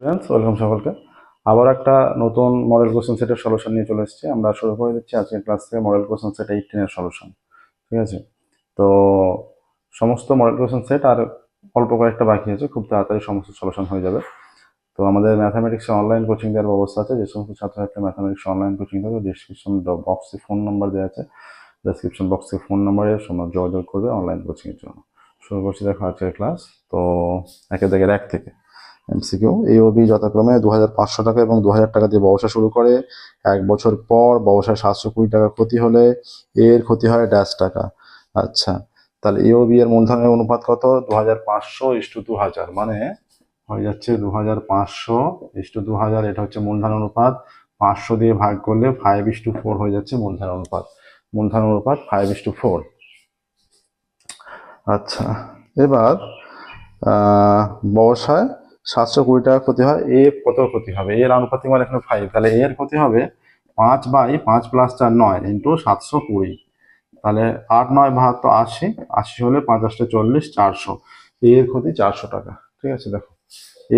Friends, welcome সকলকে। আবার একটা নতুন মডেল কোশ্চেন সেটের সলিউশন নিয়ে চলে এসেছি। আমরা শুরু করে দিচ্ছি আজকের ক্লাস থেকে মডেল কোশ্চেন সেট 18 এর সলিউশন। ঠিক আছে, তো সমস্ত মডেল কোশ্চেন সেট আর অল্প কয়েকটা বাকি আছে, খুব তাড়াতাড়ি সমস্ত সলিউশন হয়ে যাবে। তো আমাদের ম্যাথামেটিক্সে অনলাইন কোচিং দেওয়ার ব্যবস্থা আছে। যে সমস্ত ছাত্রছাত্রী ম্যাথামেটিক্স অনলাইন কোচিং দেবে, ডিসক্রিপশন বক্সে ফোন নাম্বার দেওয়া আছে, ডেসক্রিপশন বক্সে ফোন নাম্বারে যোগাযোগ করবে অনলাইন কোচিংয়ের জন্য। শুরু করছি দেখো আজকের ক্লাস। তো একের দাগের এক থেকে এমসিকিউ। এ ও বি যথাক্রমে 2500 টাকা এবং 2000 টাকা দিয়ে ব্যবসা শুরু করে। 1 বছর পর ব্যবসায় 720 টাকা ক্ষতি হলে এর ক্ষতি হয় ড্যাশ টাকা। আচ্ছা, তাহলে এ ও বি এর মূলধনের অনুপাত কত? 2500:2000, মানে হয়ে যাচ্ছে 2500:2000। এটা হচ্ছে মূলধন অনুপাত। 500 দিয়ে ভাগ করলে 5:4 হয়ে যাচ্ছে মূলধন অনুপাত। মূলধন অনুপাত 5:4। আচ্ছা, এবার ব্যবসায় 720 টাকা ক্ষতি হয়। এ কত ক্ষতি হবে? এর আনুপাতিক মানে এখানে 5, তাহলে এর ক্ষতি হবে 5/5 + 4 9 × 720। তাহলে 8 9 72 80, 80 হলে 5 8 40, 400। এর ক্ষতি 400 টাকা। ঠিক আছে, দেখো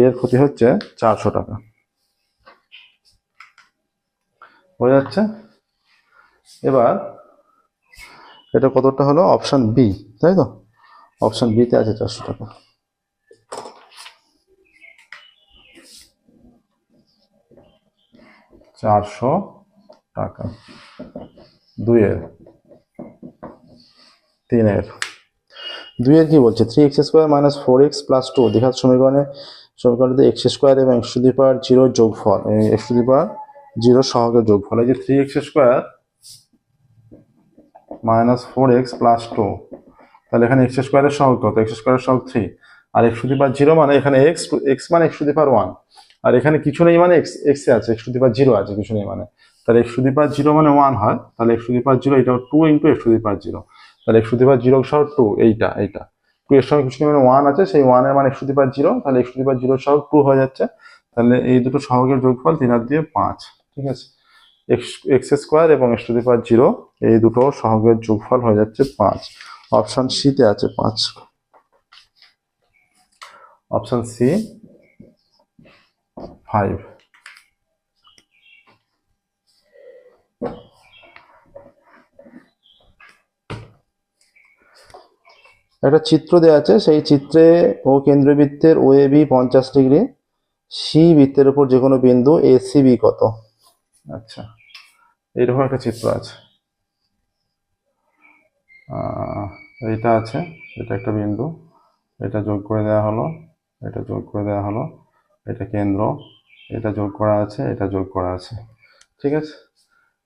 এর ক্ষতি হচ্ছে 400 টাকা। বোঝা যাচ্ছে? এবার এটা কতটা হলো? অপশন বি, তাই তো? অপশন বিতে আছে 400 টাকা। টাকা। 3-এর কি বলছে? 3x² - 4x + 2 দ্বিঘাত সমীকরণে x² এবং x⁻0 যোগফল, x⁻0 সহগের যোগফল। এই যে 3x² - 4x + 2, তাহলে এখানে x² এর সহগ কত? x² এর সহগ 3, আর x⁻0 মানে এখানে x মানে x⁻1, আর এখানে কিছু নেই মানে x এ আছে, x⁻0 আছে, কিছু নেই মানে। তাহলে x⁻0 মানে 1 হয়, তাহলে x⁻0 এটা 2 × x⁻0, তাহলে x⁻0 সহ 2, এইটা 2 এর সঙ্গে কিছু নেই মানে 1 আছে, সেই 1 এর মানে x⁻0, তাহলে x⁻0 সহ 2 হয়ে যাচ্ছে। তাহলে এই দুটো সহগের যোগফল 3 আর 2 5। ঠিক আছে, x² এবং x⁻0 এই দুটো সহগের যোগফল হয়ে যাচ্ছে 5। অপশন সিতে আছে 5। Option C 5। একটা চিত্র দেওয়া আছে, সেই চিত্রে ও কেন্দ্রবৃত্তের O A B 50 degree, C বৃত্তের উপর যে কোনো বিন্দু এ সি বি কত? আচ্ছা, এইরকম একটা চিত্র আছে। এইটা আছে, এটা একটা বিন্দু, এটা যোগ করে দেওয়া হলো, এটা যোগ করে দেওয়া হলো, এটা কেন্দ্র, এটা যোগ করা আছে, এটা যোগ করা আছে। ঠিক আছে,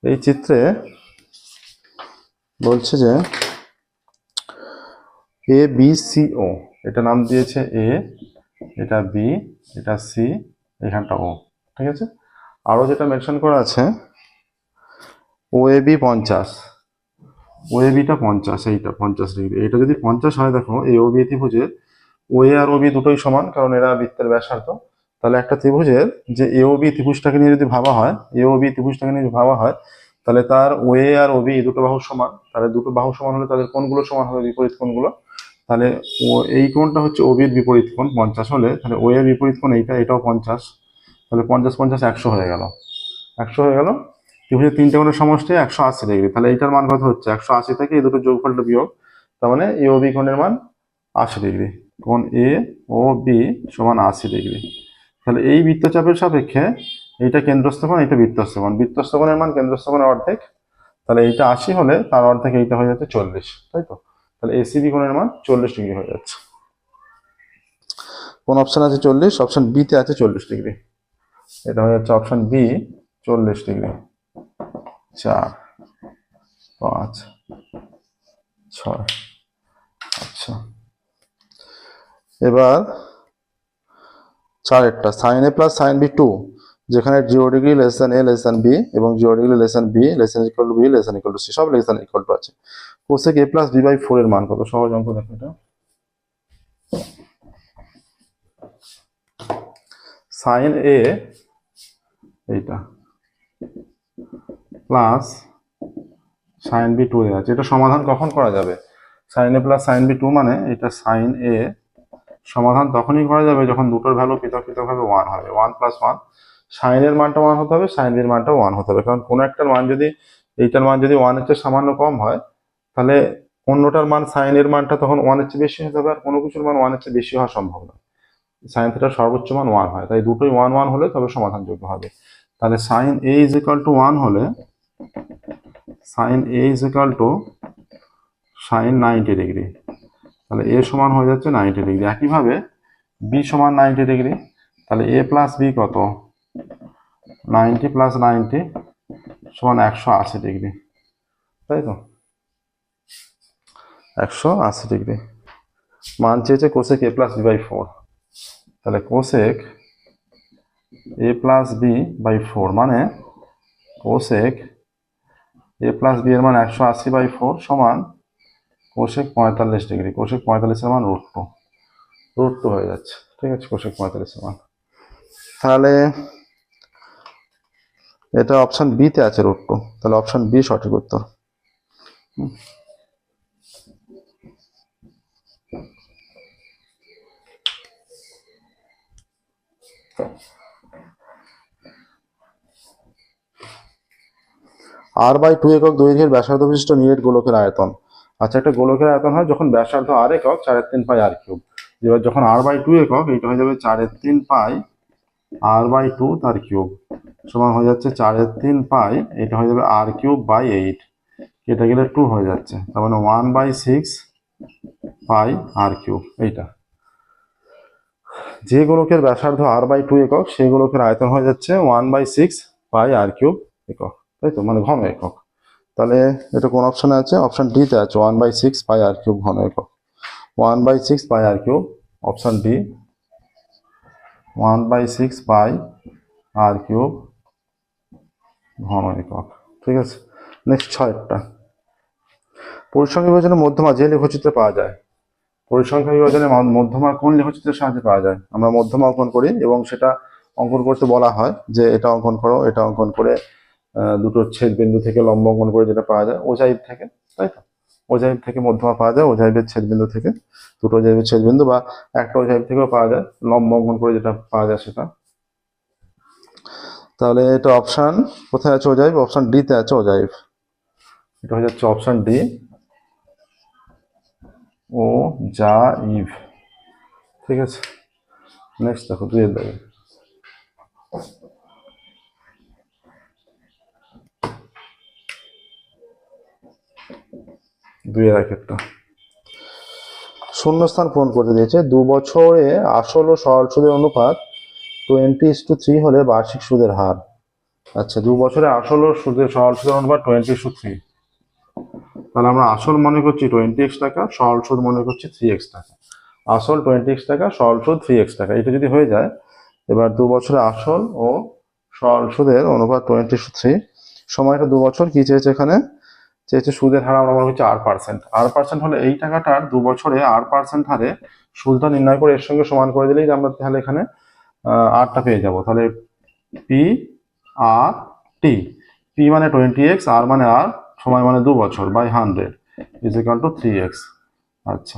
এই চিত্রে বলছে যে এ বি সি ও, এটা নাম দিয়েছে এ, এটা বি, এটা সি, এখানটা ও। ঠিক আছে, আরো যেটা মেনশন করা আছে ও A B 50, O A beta 50, এইটা 50 ডিগ্রি। এটা যদি 50 হয়, দেখো এই ও বি ত্রিভুজের ও এ আর ও বি দুটোই সমান, কারণ এরা বৃত্তের ব্যাসার্ধ। তাহলে একটা ত্রিভুজের যে এ ও বি ত্রিভুজটাকে নিয়ে যদি ভাবা হয়, এ ও বি ত্রিভুজটাকে নিয়ে যদি ভাবা হয়, তাহলে তার ও এ আর ও বি দুটো বাহু সমান। তাহলে দুটো বাহু সমান হলে তাদের কোণগুলো সমান হবে, বিপরীত কোণগুলো। তাহলে ও এই কোণটা হচ্ছে ও বির বিপরীত কোণ, 50 হলে তাহলে ও এর বিপরীত কোণ এইটা, এটাও 50। তাহলে 50 50 100 হয়ে গেল, 100 হয়ে গেল। ত্রিভুজের তিনটে কোণের সমষ্টি 180 ডিগ্রি। তাহলে এইটার মান কত হচ্ছে? 180 থেকে এই দুটো যোগফলটা বিয়োগ, তার মানে এ ও বি কোণের মান 80 ডিগ্রি। কোণ এ ও বি সমান 80 ডিগ্রি। তাহলে এই বৃত্তচাপের সাপেক্ষে এইটা কেন্দ্রস্থ কোণ, এইটা বৃত্তস্থ কোণ। বৃত্তস্থ কোণের মান কেন্দ্রস্থ কোণের অর্ধেক, তাহলে এইটা 80 হলে তার অর্ধেক এইটা হয়ে যাচ্ছে 40, তাই তো? তাহলে এসিবি কোণের মান 40 ডিগ্রি হয়ে যাচ্ছে। কোন অপশন আছে 40? অপশন বি তে আছে 40 ডিগ্রি। এটা হয়ে যাচ্ছে অপশন বি, 40 ডিগ্রি। 4 5 6। আচ্ছা, এবার 4-এরটা sine A plus sine B 2, যেখানে 0 degree less than A less than B এবং 0 degree less than B less than equal to B less than equal to C, সব লেস দ্যান ইকুয়াল টু আছে। Cosec A plus B by 4 এর মান কত? সহজ অঙ্ক, দেখো এটা। সাইন এ এইটা প্লাস সাইন বি 2 আছে, এটা সমাধান কখন করা যাবে? Sign A plus sine B 2 মানে এটা সাইন এ সমাধান তখনই করা যাবে যখন দুটোর ভ্যালু পৃথক পৃথকভাবে 1 হবে। 1 + 1, সাইনের মানটা 1 হতে হবে, সাইন বির মানটা 1 হতে হবে। কারণ কোনো একটার মান যদি, এইটার মান যদি 1 এর চেয়ে সামান্য কম হয়, তাহলে অন্যটার মান, সাইনের মানটা তখন 1 এর চেয়ে বেশি হতে হবে। আর কোনো কিছুর মান 1 এর চেয়ে বেশি হওয়া সম্ভব না। সাইন থিটার সর্বোচ্চ মান 1 হয়, তাই দুটোই 1 1 হলে তবে সমাধানযোগ্য হবে। তাহলে সাইন a = 1 হলে সাইন a = সাইন 90 ডিগ্রি, তাহলে a সমান হয়ে যাচ্ছে 90 ডিগ্রি। একইভাবে b সমান 90 ডিগ্রি, তাহলে a + b কত? 90 + 90 সমান 180 ডিগ্রি, তাই তো? 180 ডিগ্রি। মান চেয়েছে কোসেক a + b/4, তাহলে কোসেক a + b/4 মানে কোসেক a + b এর মান 180/4 সমান কোসেক 45 ডিগ্রি। কোসেক 45 এর মান √2 হয়ে যাচ্ছে, ঠিক আছে? কোসেক 45 এর মান, তাহলে এটা অপশন বি তে আছে √2, তাহলে অপশন বি সঠিক উত্তর। r/2 একক দৈর্ঘ্যের ব্যাসার্ধ বিশিষ্ট নিরেট গোলকের আয়তন। আচ্ছা, একটা গোলকের আয়তন হয় যখন ব্যাসার্ধ r একক, 4/3 পাই r3। এবার যখন r/2 একক, এটা হয়ে যাবে 4/3 পাই r/2 তার কিউব, সমান হয়ে যাচ্ছে 4/3 পাই, এটা হয়ে যাবে r3/8, এটা গেলে 2 হয়ে যাচ্ছে, তার মানে 1/6 পাই r3। এইটা যে গোলকের ব্যাসার্ধ r/2 একক, সেই গোলকের আয়তন হয়ে যাচ্ছে 1/6 পাই r3 একক, তাই তো? মানে ঘন একক। তাহলে এটা কোন অপশনে আছে? অপশন ডি তে আছে, 1/6 পাই r3 ঘন একক। 1/6 পাই r3, অপশন ডি, 1/6 পাই r3 ঘন একক, ঠিক আছে? নেক্সট 6টা। পরিসংখ্যা বিভাজনের মধ্যমা যে লেখচিত্রে পাওয়া যায়। পরিসংখ্যা বিভাজনের মধ্যমা কোন লেখচিত্রের সাহায্যে পাওয়া যায়? আমরা মধ্যমা অঙ্কন করি এবং সেটা অঙ্কন করতে বলা হয় যে এটা অঙ্কন করো, এটা অঙ্কন করে দুটো ছেদ বিন্দু থেকে লম্ব অঙ্কন করে যেটা পাওয়া যায় ওজাইব থেকে, তাই তো? ওজাইব থেকে মধ্যমা পাওয়া যায়, ওজাইবের ছেদবিন্দু থেকে, দুটো ওজাইবের ছেদবিন্দু বা একটা ওজাইব থেকেও পাওয়া যায়, লম্ব অঙ্কন করে যেটা পাওয়া যায় সেটা। তাহলে এটা অপশন কোথায় আছে? ওজাইব, অপশন ডি তে আছে ওজাইব। এটা হয়ে যাচ্ছে অপশন ডি, ওজাইব, ঠিক আছে? নেক্সট দেখো 2 এর দাগে। 2 এর একটা শূন্যস্থান পূরণ করতে দিয়েছে। 2 বছরে আসল ও সরল সুদের অনুপাত 20:3 হলে বার্ষিক সুদের হার। আচ্ছা, 2 বছরে আসল ও সরল সুদের অনুপাত 20:3, তাহলে আমরা আসল মনে করছি 20x টাকা, সরল সুদ মনে করছি 3x টাকা। আসল 20x টাকা, সরল সুদ 3x টাকা, এটা যদি হয়ে যায়, এবার 2 বছরে আসল ও সরল সুদের অনুপাত 20:3, সময়টা 2 বছর, কি চেয়েছে এখানে? চেয়েছে সুদের হার আমরা মনে করছি r%। r% হলে এই টাকাটার 2 বছরে r% হারে সুদটা নির্ণয় করে এর সঙ্গে সমান করে দিলেই আমরা তাহলে এখানে rটা পেয়ে যাব। তাহলে p/r/t, p মানে 20x, r মানে r, সময় মানে 2 বছর, বাই 100 = 3x। আচ্ছা,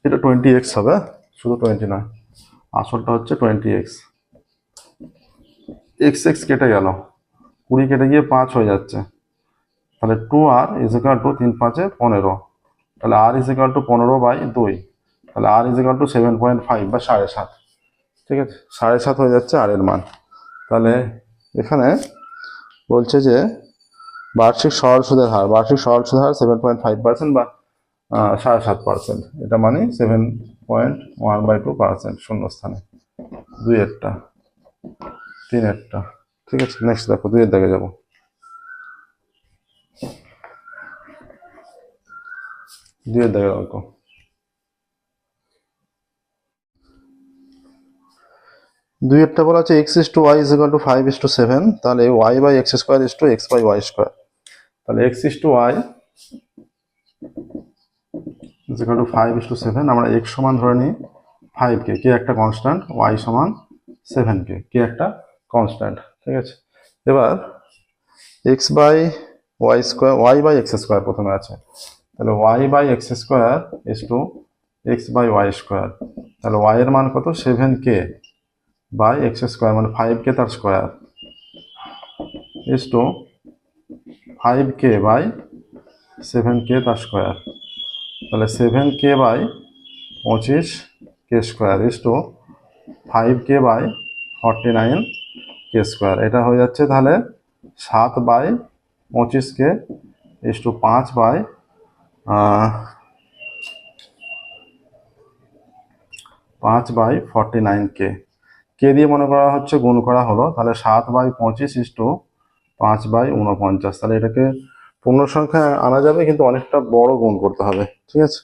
এটা 20x হবে, শুধু 20 নয়, আসলটা হচ্ছে 20x। x কেটে গেল, 20 কেটে গিয়ে 5 হয়ে যাচ্ছে, তাহলে 2r = 3 5 15, তাহলে r = 15/2, তাহলে r = 7.5 বা 7.5, ঠিক আছে? 7.5 হয়ে যাচ্ছে আর এর মান। তাহলে এখানে বলছে যে বার্ষিক সরল সুদের হার, 7.5% বা 7.5%, এটা মানে 7.1/2% শূন্যস্থানে। 2 এরটা, 3 এরটা, ঠিক আছে? নেক্সট দেখো 2 এর দিকে যাবো। 2 এর দিকে অঙ্ক। 2 এরটা বলা আছে x/y = 5:7, তাহলে y/x² = x/y²। তাহলে x/y = 5:7, আমরা x সমান ধরে নিই 5 কে, কে একটা কনস্ট্যান্ট, y সমান 7 কে, কে একটা কনস্ট্যান্ট, ঠিক আছে? এবার y/x² প্রথমে আছে, তাহলে y/x² = x/y², তাহলে y এর মান কত 7k বাই এক্স স্কোয়ার মানে 5k তার square is to 5k by 7k তার স্কোয়ার। তাহলে 7k by 25k square is to 5k by 49k square. এটা হয়ে যাচ্ছে তাহলে 7 by 25k is to 5 by 49k। K দিয়ে মনে করা হচ্ছে গুণ করা হলো, তাহলে 7 বাই 25 ইজ টু 5 বাই 49। তাহলে এটাকে পূর্ণ সংখ্যা আনা যাবে, কিন্তু অনেকটা বড় গুণ করতে হবে। ঠিক আছে,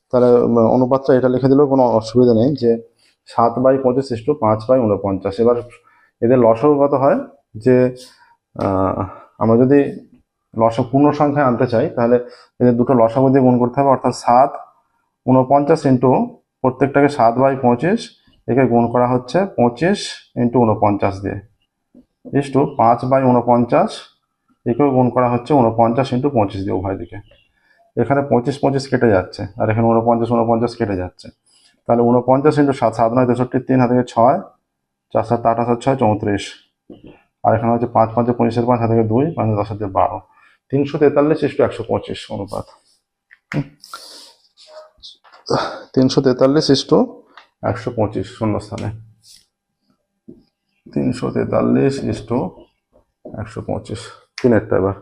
তাহলে অনুপাতটা এটা লিখে দিলেও কোনো অসুবিধা নেই যে 7 বাই 25 ইজ টু 5 বাই 49। এবার এদের লসাগু কত হয়, যে আমরা যদি লসাগু পূর্ণ সংখ্যায় আনতে চাই তাহলে এদের দুটো লসাগু দিয়ে গুণ করতে হবে, অর্থাৎ 7 49 ইন্টু প্রত্যেকটাকে 7 বাই 25, একে গুণ করা হচ্ছে 25 ইন্টু 49 দিয়ে ইস টু 5 বাই 49, একেও গুণ করা হচ্ছে 49 ইন্টু 25 দিয়ে উভয় দিকে। এখানে 25 25 কেটে যাচ্ছে, আর এখানে 49 49 কেটে যাচ্ছে। তাহলে 49 ইন্টু 7 7 9 63, 3 হাতে 6, 4 7 8 8 6 34, আর এখানে হচ্ছে 5 5 25 5 হাতে 2, 5 10 হাতে 12, 343 ইস টু 125 অনুপাত। 343 ইস টু 125 শূন্যস্থানে 343 ইস টু 125। তিনেরটা এবার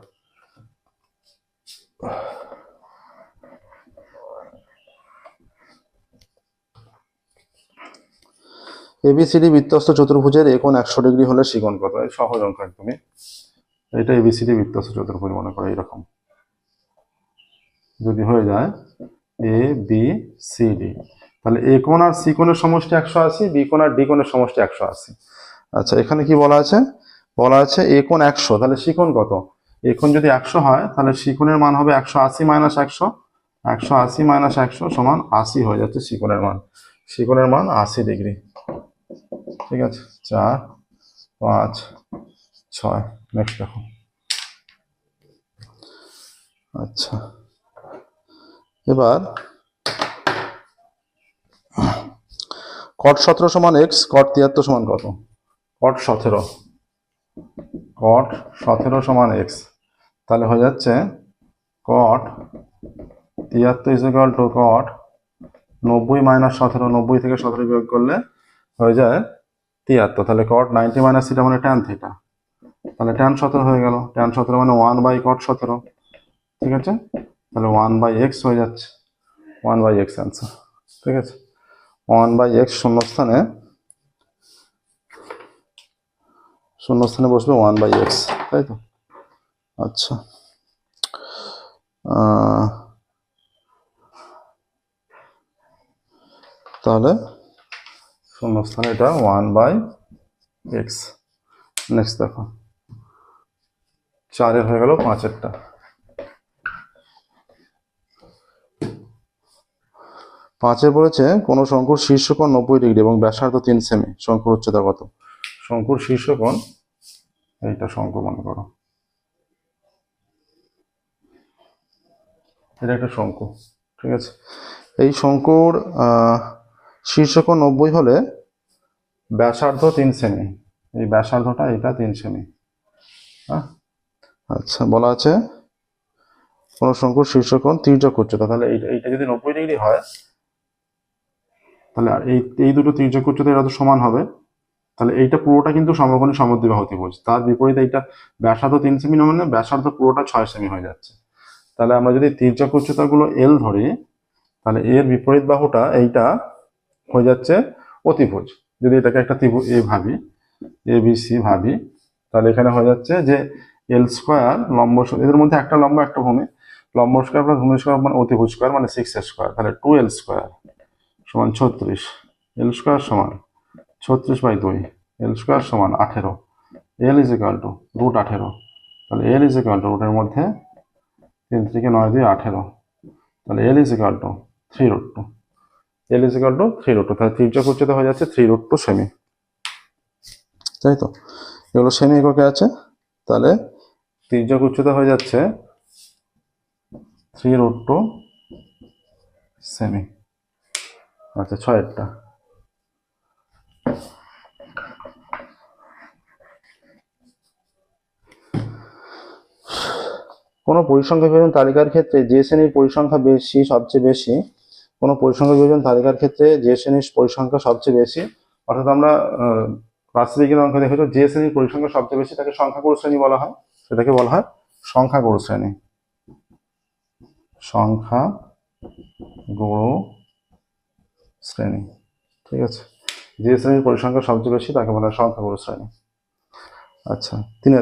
এবিসিডি বৃত্তস্থ চতুর্ভুজের একোণ 100 ডিগ্রি হলে শিকোণ কত? এই সহজ অঙ্ক একদমই। এটা এবিসিডি বৃত্তস্থ চতুর্ভুজ মনে করো এইরকম যদি হয়ে যায় এ বি সি ডি, তাহলে এ কোণ আর সি কোণের সমষ্টি 180, বি কোণ আর ডি কোণের সমষ্টি 180। আচ্ছা, এখানে কি বলা আছে? বলা আছে এ কোণ 100, তাহলে সি কোণ কত? এ কোণ যদি 100 হয় তাহলে সি কোণের মান হবে 180 মাইনাস 100, 180 মাইনাস 100 সমান 80 হয়ে যাচ্ছে সি কোণের মান। সি কোণের মান 80 ডিগ্রি। ঠিক আছে, 4 5 6। নেক্সট দেখো। আচ্ছা, এবার cot 17 সমান x, cot 73 সমান কত? cot 17 সমান x, তাহলে হয়ে যাচ্ছে cot 73 is equal two cot 90 minus 17, 90 থেকে 17 বিয়োগ করলে হয়ে যায় 73। তাহলে cot 90 মাইনাস থিটা মানে tan থিটা, তাহলে tan 17 হয়ে গেল। tan 17 মানে 1 বাই cot 17। ঠিক আছে, তাহলে 1 বাই x হয়ে যাচ্ছে, 1 বাই x অ্যান্সার। ঠিক আছে, 1 বাই x শূন্যস্থানে বসবে 1 বাই x, তাই তো? আচ্ছা, তাহলে শূন্যস্থানে এটা 1 বাই x। নেক্সট দেখো, 4 হয়ে গেল, 5-এরটা। 5 বলেছে কোন শঙ্কুর শীর্ষকোণ 90 ডিগ্রি এবং ব্যাসার্ধ 3 সেমি, শঙ্কুর উচ্চতা কত? শঙ্কুর শীর্ষকোণ, এইটা শঙ্কু মনে করো, এটা একটা শঙ্কু। ঠিক আছে, এই শঙ্কুর শীর্ষকোণ 90 হলে ব্যাসার্ধ 3 সেমি, এই ব্যাসার্ধটা এটা 3 সেমি। হ্যাঁ, আচ্ছা, বলা আছে কোন শঙ্কুর শীর্ষকোণ তির্যক উচ্চতা, তাহলে এইটা যদি 90 ডিগ্রি হয় তাহলে এই দুটো তির্যক উচ্চতা এরা তো সমান হবে, তাহলে এইটা পুরোটা কিন্তু সমকোণী সমদ্বিবাহু ত্রিভুজ। তার বিপরীতে এইটা ব্যাসার্ধ 3 সেমি মানে ব্যাসার্ধ পুরোটা 6 সেমি হয়ে যাচ্ছে। তাহলে আমরা যদি তির্যক উচ্চতাগুলো এল ধরি, তাহলে এর বিপরীত বাহুটা এইটা হয়ে যাচ্ছে অতিভুজ। যদি এটাকে একটা ত্রিভুজ এ ভাবি, এ বি সি ভাবি, তাহলে এখানে হয়ে যাচ্ছে যে এল স্কোয়ার লম্ব, এদের মধ্যে একটা লম্ব একটা ভূমি, লম্ব স্কোয়ার প্লাস ভূমি স্কোয়ার মানে অতিভুজ স্কোয়ার মানে 6 স্কোয়ার, তাহলে 2l স্কোয়ার সমান 36, এল স্কোয়ার সমান 36 বাই 2, এল স্কোয়ার সমান 18, L is equal to root 18, তাহলে এল ইজ ইকুয়াল টু রুটের মধ্যে 3 থেকে 9 দিয়ে 18, তাহলে এল is equal two 3√2, L is equal two 3√2, তাহলে তির্যক উচ্চতা হয়ে যাচ্ছে 3√2 সেমি। তাই তো, এগুলো সেমি এককে আছে, তাহলে তির্যক উচ্চতা হয়ে যাচ্ছে 3√2 সেমি। আচ্ছা, 6-এরটা কোনো পরিসংখ্যা বিভাজন তালিকার ক্ষেত্রে যে শ্রেণীর পরিসংখ্যা বেশি সবচেয়ে বেশি, কোনো পরিসংখ্যা বিভাজন তালিকার ক্ষেত্রে যে শ্রেণীর পরিসংখ্যা সবচেয়ে বেশি, অর্থাৎ আমরা রাশিবিজ্ঞান অঙ্ক দেখেছো, যে শ্রেণীর পরিসংখ্যা সবচেয়ে বেশি তাকে সংখ্যাগুরু শ্রেণী বলা হয়, সেটাকে বলা হয় সংখ্যাগুরু শ্রেণী। সংখ্যাগুরু শ্রেণী, ঠিক আছে। যে শ্রেণীর পরিসংখ্যা সবচেয়ে বেশি তাকে বলা হয় সংখ্যাগুরু শ্রেণী। আচ্ছা, 3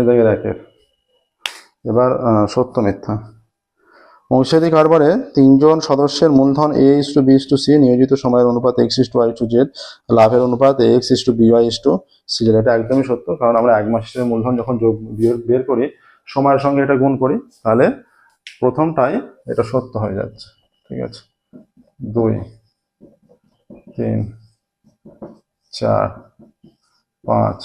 দাগে রাখে। এবার সত্য মিথ্যা। অংশীদারি কারবারে 3 জন সদস্যের মূলধন A:B:C নিয়োজিত সময়ের অনুপাত X:Y:Z, লাভের অনুপাত X:BY:C। এটা একদমই সত্য, কারণ আমরা 1 মাসের মূলধন যখন বের করি সময়ের সঙ্গে এটা গুণ করি, তাহলে প্রথমটাই এটা সত্য হয়ে যাচ্ছে, ঠিক আছে। 2, 3, 4, 5,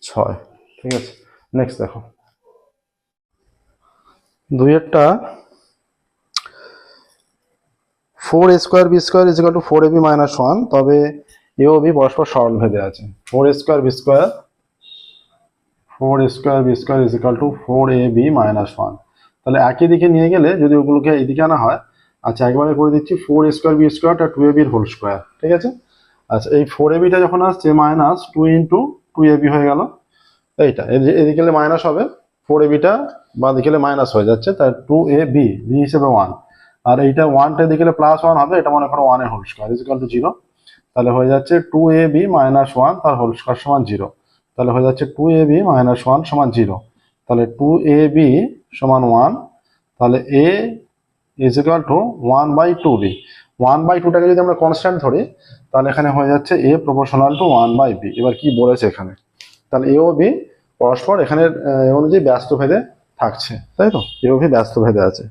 6, ঠিক আছে। নেক্সট দেখো 2 4A² B² = 4AB - 1, তবে এ ও বি পরস্পর সরল ভেদে আছে। 4A² B² = 4AB - 1, তাহলে একই দিকে নিয়ে গেলে যদি ওগুলোকে এইদিকে আনা হয়, আচ্ছা একবারে করে দিচ্ছি 4A² B² আর 2AB এর হোল স্কোয়ার, ঠিক আছে। আচ্ছা এই 4ABটা যখন আসছে -2 × 2AB হয়ে গেল, এইটা এদিকে গেলে মাইনাস হবে, 4ABটা বা দিকে গেলে মাইনাস হয়ে যাচ্ছে, তাই 2AB B হিসেবে 1, আর এইটা 1টা দিকে গেলে +1 হবে, এটা মনে করো 1 এর হোল স্কোয়ার = 0, তাহলে হয়ে যাচ্ছে 2AB - 1 তার হোল স্কোয়ার সমান 0, তাহলে হয়ে যাচ্ছে 2AB - 1 সমান 0, তাহলে 2AB সমান 1, তাহলে A = 1/2B। 1/2টাকে যদি আমরা কনস্ট্যান্ট ধরি তাহলে এখানে হয়ে যাচ্ছে A = 1/B। এবার কি বলেছে এখানে, তাহলে এ ও বি পরস্পর এখানে অনুযায়ী ব্যস্ত ভেদে থাকছে, তাই তো, এ ও বি ব্যস্ত ভেদে আছে,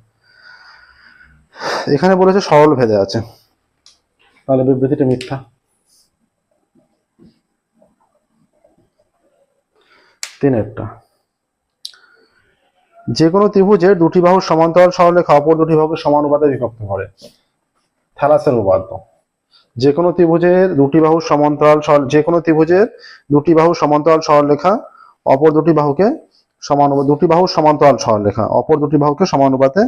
এখানে বলেছে সরল ভেদে আছে, তাহলে বিবৃতিটা মিথ্যা। 3 যে কোনো ত্রিভুজের 2টি বাহু সমান্তরাল সরলরেখা অপর 2টি বাহুকে সমানুপাতে বিভক্ত করে, থ্যালাসের উপপাদ্য। যে কোনো ত্রিভুজের 2টি বাহু সমান্তরাল সরলরেখা অপর 2টি বাহুকে সমানুপাতে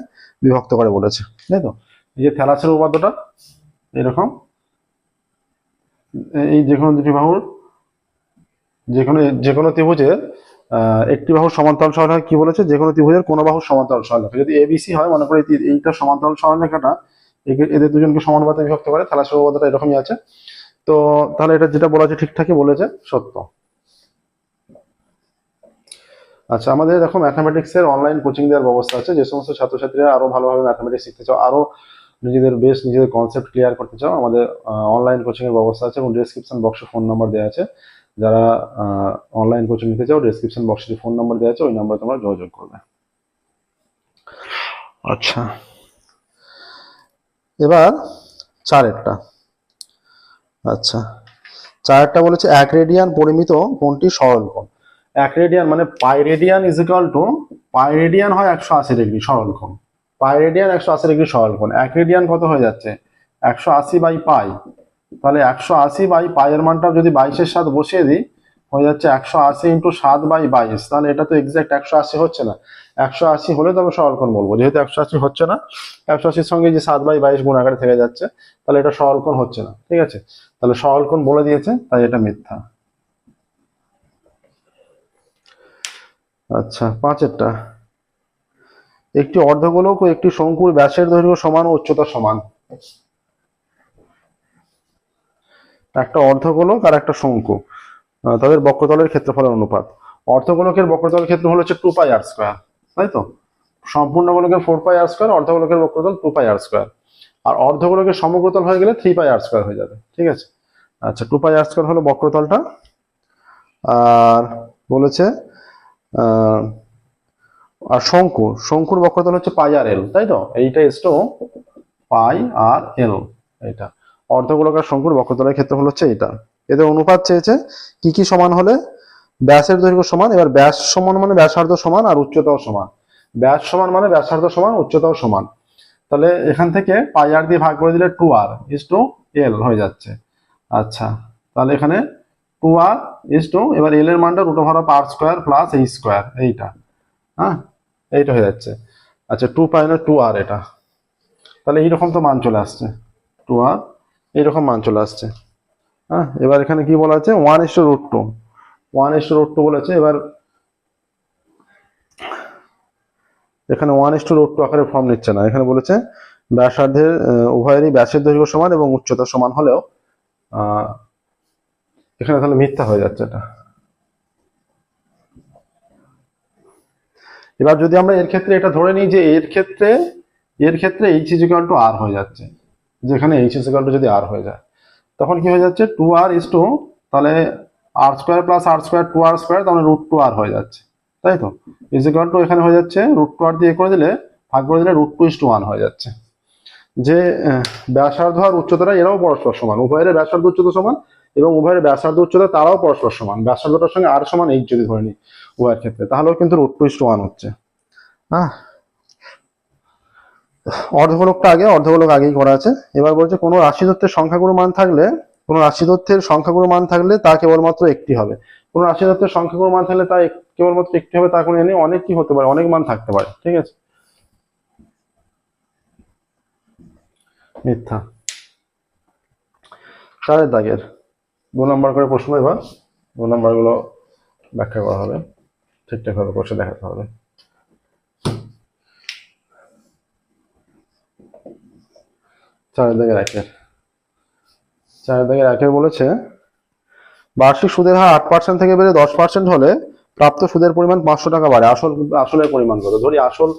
বিভক্ত করে বলেছে, তাই তো। এই যে থ্যালাসের উপপাদ্যটা এরকম, এই যে কোনো ত্রিভুজের একটি বাহু সমান্তরাল সরলরেখা কি বলেছে, যে কোনো ত্রিভুজের কোনো বাহু সমান্তরাল সরলরেখা যদি ABC হয়, মনে করি এইটা সমান্তরাল সরলরেখাটা এদের দুজনকে সমানুপাতে বিভক্ত করে, থ্যালাসের উপপাদ্যটা এরকমই আছে। তো তাহলে এটা যেটা বলা আছে ঠিকঠাকই বলেছে, সত্য। আচ্ছা, আমাদের দেখো ম্যাথমেটিক্সের অনলাইন কোচিং দেওয়ার ব্যবস্থা আছে, যে সমস্ত ছাত্রছাত্রীরা আরো ভালোভাবে ম্যাথমেটিক্স শিখতে চাও, আরো নিজেদের কনসেপ্ট ক্লিয়ার করতে চাও, আমাদের অনলাইন কোচিং এর ব্যবস্থা আছে, এবং ডেসক্রিপশন বক্সে ফোন নাম্বার দেওয়া আছে। যারা অনলাইন কোচিং নিতে চাও, ডেসক্রিপশন বক্সে ফোন নাম্বার দেওয়া আছে, ওই নাম্বারে তোমরা যোগাযোগ করবে। আচ্ছা, এবার 4 আচ্ছা 4 বলেছে 1 রেডিয়ান পরিমিত কোণটি সরল কোণ। 1 রেডিয়ান মানে পাই রেডিয়ান পাই রেডিয়ান হয় 180 ডিগ্রি সরল কোণ, পাই রেডিয়ান 180 ডিগ্রি সরল কোণ। 1 রেডিয়ান কত হয়ে যাচ্ছে 180/পাই, তাহলে 180/পাই এর মানটা যদি 22-এর সাথে বসিয়ে দিই হয়ে যাচ্ছে 180 × 7/22, তাহলে এটা তো এক্সাক্ট 180 হচ্ছে না, 180 হলে তবে সরল কোণ বলবো, যেহেতু 180 হচ্ছে না, 180-র সঙ্গে যে 7/22 গুণ আকারে থেকে যাচ্ছে, তাহলে এটা সরল কোণ হচ্ছে না, ঠিক আছে। তাহলে সরল কোণ বলে দিয়েছে, তাই এটা মিথ্যা। আচ্ছা 5 একটি অর্ধগোলক ও একটি শঙ্কুর ব্যাসের দৈর্ঘ্য সমান ও উচ্চতা সমান। একটা অর্ধগোলক আর একটা শঙ্কু, তাদের বক্রতলের ক্ষেত্রফলের অনুপাত। অর্ধগোলকের বক্রতলের ক্ষেত্রফল হচ্ছে 2πr², তাই তো। সম্পূর্ণ গোলকের 4πr², অর্ধগোলকের বক্রতল 2πr², আর অর্ধগোলকের সমগ্রতল হয়ে গেলে 3πr² হয়ে যাবে, ঠিক আছে। আচ্ছা 2πr² হলো বক্রতলটা, আর বলেছে আর শঙ্কুর বক্রতল হচ্ছে πr/l, তাই তো, এইটা এসটো πr/l, এটা অর্ধগোলক আর শঙ্কুর বক্রতলের ক্ষেত্রফল হচ্ছে এটা। এদের অনুপাত চেয়েছে কি কি সমান হলে ব্যাসের দৈর্ঘ্য সমান। এবার ব্যাস সমান মানে ব্যাসার্ধ সমান আর উচ্চতাও সমান, ব্যাস সমান মানে ব্যাসার্ধ সমান উচ্চতাও সমান। তাহলে এখান থেকে পাই আর দিয়ে ভাগ করে দিলে 2r ইজ টু এল হয়ে যাচ্ছে। আচ্ছা, তাহলে এখানে 2r ইজ টু, এবার এল এর মানটা root over of R square plus এই স্কোয়ার, এইটা, হ্যাঁ, এইটা হয়ে যাচ্ছে। আচ্ছা, 2 পাই না 2r এটা, তাহলে এইরকম তো মান চলে আসছে, 2r এইরকম মান চলে আসছে। হ্যাঁ, এবার এখানে কি বলা আছে, 1:√2, 1:√2 বলেছে। এবার এখানে 1:√2 আকারে ফর্ম নিচ্ছে না, এখানে বলেছে ব্যাসার্ধের উভয়েরই ব্যাসের দৈর্ঘ্য সমান এবং উচ্চতা সমান হলেও এখানে তাহলে মিথ্যা হয়ে যাচ্ছে এটা। এবার যদি আমরা এর ক্ষেত্রে এটা ধরে নিই যে এর ক্ষেত্রে h is equal two r হয়ে যাচ্ছে, যেখানে h ইজ ইকুয়াল টু যদি r হয়ে যায়, তখন কি হয়ে যাচ্ছে, 2r ইজ টু, তাহলে r square plus r square 2r square, তাহলে √2r হয়ে যাচ্ছে, তাই তো, ইজ ইকুয়াল টু এখানে হয়ে যাচ্ছে √2r দিয়ে করে দিলে, ভাগ করে দিলে √2:1 হয়ে যাচ্ছে। যে ব্যাসার্ধ আর উচ্চতাটা এরাও পরস্পর সমান, উভয়ের ব্যাসার্ধ উচ্চতা সমান এবং উভয়ের ব্যাসার্ধ উচ্চতা তারাও পরস্পর সমান, ব্যাসার্ধটার সঙ্গে আর সমান h যদি ধরে নিই উভয়ের ক্ষেত্রে, তাহলেও কিন্তু √2:1 হচ্ছে। হ্যাঁ, অর্ধগোলকটা অর্ধগোলক আগেই করা আছে। এবার বলছে কোনো রাশি তথ্যের সংখ্যাগুরু মান থাকলে, কোনো রাশি তথ্যের সংখ্যাগুরু মান থাকলে তা কেবলমাত্র একটি হবে। কোনো রাশি তথ্যের সংখ্যাগুরু মান থাকলে তা কেবলমাত্র একটি হবে, তা কোনো নেই, অনেক কি হতে পারে, অনেক মান থাকতে পারে, ঠিক আছে, মিথ্যা। 4 দাগের 2 নম্বর করে প্রশ্ন, এবার 2 নম্বর গুলো ব্যাখ্যা করা হবে, ঠিকঠাক ভাবে বসে দেখাতে হবে। 4 দাগের 1 বলেছে বার্ষিক সুদের হার 8% থেকে বেড়ে 10% হলে প্রাপ্ত সুদের পরিমাণ 500 টাকা বাড়ে। আসলের পরিমাণ কত? ধরি আসল,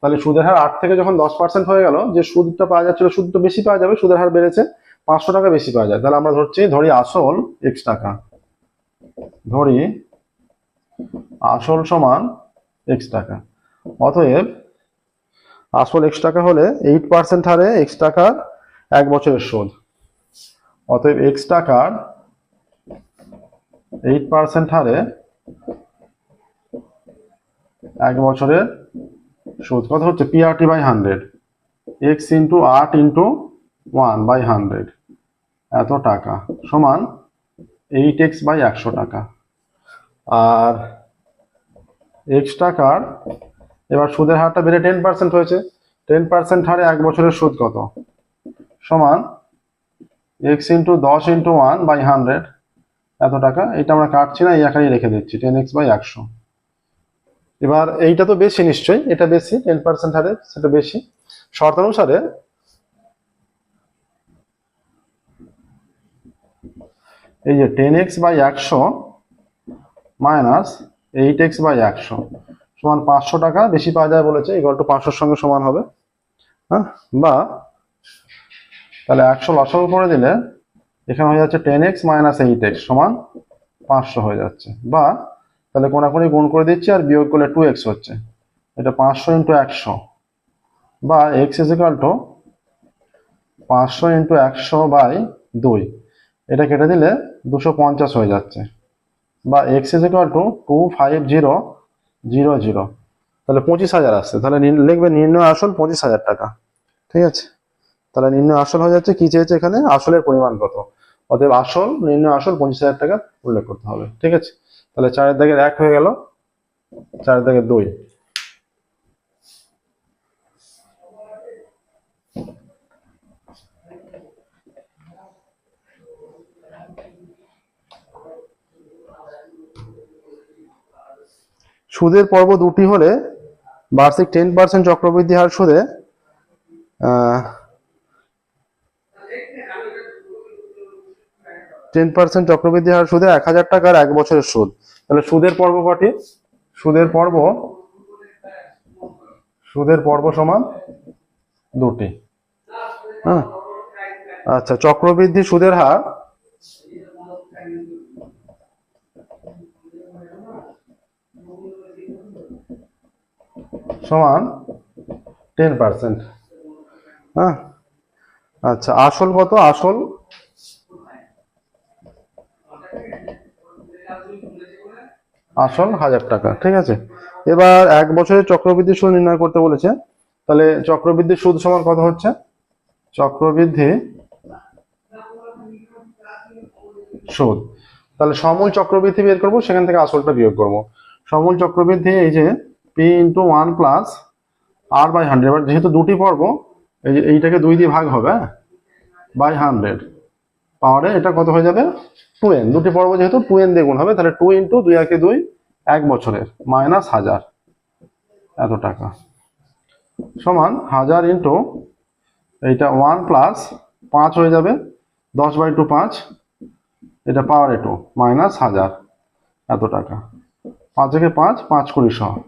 তাহলে সুদের হার 8 থেকে যখন 10% হয়ে গেল, যে সুদটা পাওয়া যাচ্ছিল সুদটা বেশি পাওয়া যাবে, সুদের হার বেড়েছে 500 টাকা বেশি পাওয়া যায়। তাহলে আমরা ধরি আসল x টাকা, ধরি আসল সমান x টাকা, অতএব আসল x টাকা হলে 8% হারে x টাকার 1 বছরের সুদ, অতএব x টাকার 8% হারে 1 বছরের সুদ কত হচ্ছে, PRT/100, x ইন্টু 8 ইন্টু 1/100 এত টাকা সমান 8x/100 টাকা। আর x টাকার এবার সুদের হারটা বেড়ে 10% হয়েছে, 10% হারে 1 বছরের সুদ কত, সমান x ইন্টু 10 ইন্টু 1/100 এত টাকা। এটা আমরা কাটছি না, এই আকারেই রেখে দিচ্ছি, 10x/100। এবার এইটা তো বেশি, নিশ্চয়ই এটা বেশি, 10% হারে সেটা বেশি। শর্তানুসারে এই যে 10x/100 মাইনাস 8x/100 সমান 500 টাকা বেশি পাওয়া যায় বলেছে, ইকুয়াল টু 500 সঙ্গে সমান হবে। হ্যাঁ, বা তাহলে 100 লসাগু করে দিলে এখানে হয়ে যাচ্ছে 10x মাইনাস 8x সমান 500 হয়ে যাচ্ছে, বা তাহলে কোনাকুনি গুণ করে দিচ্ছি আর বিয়োগ করলে 2x হচ্ছে, এটা 500 ইন্টু 100, বা x is equal two 500 into 100/2, এটা কেটে দিলে 250 হয়ে যাচ্ছে, বা x ইজ ইকুয়াল টু 25000, তাহলে 25,000 আসছে। তাহলে লিখবে নির্ণয় আসল 25,000 টাকা, ঠিক আছে। তাহলে নির্ণয় আসল হয়ে যাচ্ছে, কি চেয়েছে এখানে, আসলের পরিমাণ কত, অতএব আসল নির্ণয় আসল 25,000 টাকা উল্লেখ করতে হবে, ঠিক আছে। তাহলে 4 দাগের 1 হয়ে গেল, 4 দাগের 2। সুদের পর্ব দুটি হলে বার্ষিক 10% চক্রবৃদ্ধি হার সুদে 10% চক্রবৃদ্ধি হার সুদে 1000 টাকার 1 বছরের সুদ। তাহলে সুদের পর্ব কটি, সুদের পর্ব সমান দুটি। হ্যাঁ, আচ্ছা, চক্রবৃদ্ধি সুদের হার সমান 10%। হ্যাঁ, আচ্ছা, আসল কত, আসল 1000 টাকা, ঠিক আছে। এবার 1 বছরের চক্রবৃদ্ধি সুদ নির্ণয় করতে বলেছে। তাহলে চক্রবৃদ্ধি সুদ সমান কত হচ্ছে? চক্রবৃদ্ধি সুদ, তাহলে সমূল চক্রবৃদ্ধি বের করবো, সেখান থেকে আসলটা বিয়োগ করবো। সমূল চক্রবৃদ্ধি এই যে P into 1 plus R by 100, এবার যেহেতু দুটি পর্ব এই যে এইটাকে 2 দিয়ে ভাগ হবে বাই 100 পাওয়ারে এটা কত হয়ে যাবে 2n, দুটি পর্ব যেহেতু 2n দিয়ে গুণ হবে, তাহলে 2 ইন্টু 2 একে 2 1 বছরের মাইনাস 1000 এত টাকা সমান 1000 ইন্টু এইটা 1 প্লাস 5 হয়ে যাবে 10/2 5, এটা পাওয়ারে 2 মাইনাস 1000 এত টাকা। 5 থেকে 5 5 20 100,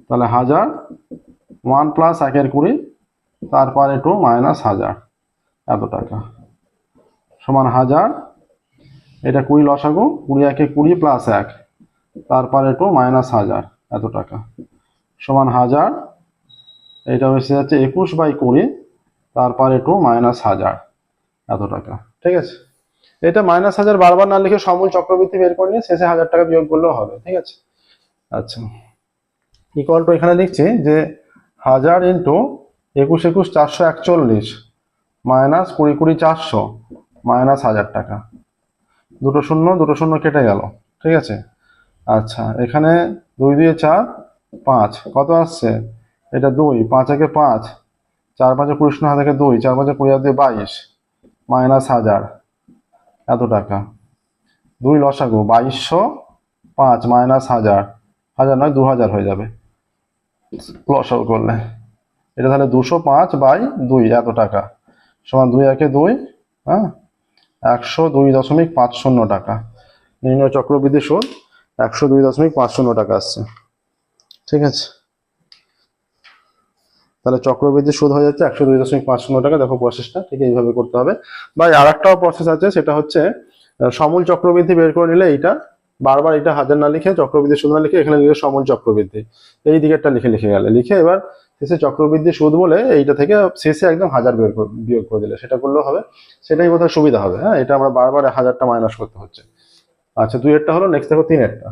তাহলে 1000 1 প্লাস 1 20 তারপরে 2 মাইনাস 1000 এত টাকা সমান 1000, এটা 20 লসাগু 20 একে 20 প্লাস 1 তারপরে 2 মাইনাস 1000 এত টাকা সমান 1000, এটা হচ্ছে যাচ্ছে 21/20 তারপরে 2 মাইনাস 1000 এত টাকা। ঠিক আছে, এটা মাইনাস 1000 বারবার না লিখে সমূল চক্রবৃদ্ধি বের করে নিয়ে শেষে 1000 টাকা বিয়োগ করলেও হবে। ঠিক আছে, আচ্ছা ইকুয়াল টু এখানে লিখছি যে 1000 ইন্টু 21 21 441 মাইনাস 20 20 400 মাইনাস 1000 টাকা, দুটো শূন্য কেটে গেল। ঠিক আছে, আচ্ছা এখানে 2 2 4 5 কত আসছে? এটা 2 5 একে 5 4 5 20 হাত থেকে 2 4 5 20 হাত দিয়ে 22 মাইনাস 1000 এত টাকা, 2 লসাগু 2200 5 মাইনাস 1000 1000 নয় 2000 হয়ে যাবে লসাগু করলে, এটা তাহলে 205/2 এত টাকা সমান 2 একে 2 হ্যাঁ 102.50 টাকা। নির্ণয় চক্রবৃদ্ধি সুদ 102.50 টাকা আসছে। ঠিক আছে, তাহলে চক্রবৃদ্ধি সুদ হয়ে যাচ্ছে 102.50 টাকা। দেখো প্রসেসটা ঠিক এইভাবে করতে হবে। বা আর একটাও প্রসেস আছে, সেটা হচ্ছে সমূল চক্রবৃদ্ধি বের করে নিলে এইটা বারবার এটা 1000 না লিখে চক্রবৃদ্ধি সুদ না লিখে এখানে লিখে সমূল চক্রবৃদ্ধি এই দিকেরটা লিখে গেলে লিখে এবার শেষে চক্রবৃদ্ধি সুদ বলে এইটা থেকে শেষে একদম 1000 বিয়োগ করে দিলে সেটা করলেও হবে, সেটাই বোধহয় সুবিধা হবে। হ্যাঁ, এটা আমরা বারবার 1000টা মাইনাস করতে হচ্ছে। আচ্ছা 2 এরটা হলো, নেক্সট দেখো 3 এরটা।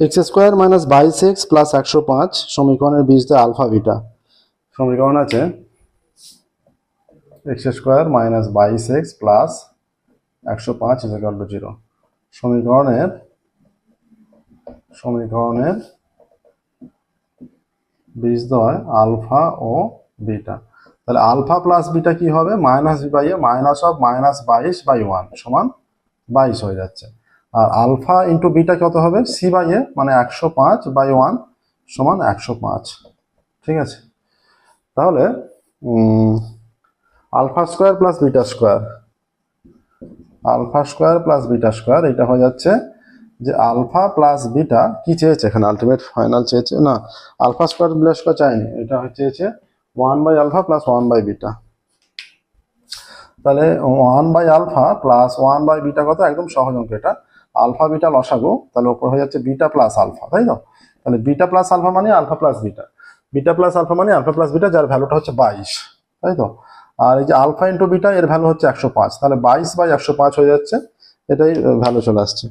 X square minus 22x plus 105 সমীকরণের বীজ দেয় আলফা বিটা। সমীকরণ আছে x square minus 22x plus 105 equal to 0। সমীকরণের বীজদ্বয় আলফা ও বিটা। তাহলে আলফা প্লাস বিটা কি হবে? Minus b by a minus of minus 22/1 সমান 22 হয়ে যাচ্ছে। আর আলফা ইন্টু বিটা কত হবে? সি বাই এ মানে 105/1 সমান 105। ঠিক আছে, তাহলে alpha square plus beta square, alpha square plus beta square, এটা হয়ে যাচ্ছে যে আলফা প্লাস বিটা কি চেয়েছে এখানে? আলটিমেট ফাইনাল চেয়েছে না, আলফা স্কোয়ার বিটা স্কোয়ার চাইনি, এটা চেয়েছে 1/α প্লাস 1/β। তাহলে 1/α প্লাস 1/β কত? একদম সহজ অঙ্ক এটা, আলফা বিটা লসাগু, তাহলে উপর হয়ে যাচ্ছে বিটা প্লাস আলফা, তাই তো? তাহলে বিটা প্লাস আলফা মানে alpha plus beta, beta plus alpha মানে আলফা প্লাস বিটা, যার ভ্যালুটা হচ্ছে 22, তাই তো? আর এই যে আলফা ইন্টু বিটা এর ভ্যালু হচ্ছে 105, তাহলে 22/105 হয়ে যাচ্ছে, এটাই ভ্যালু চলে আসছে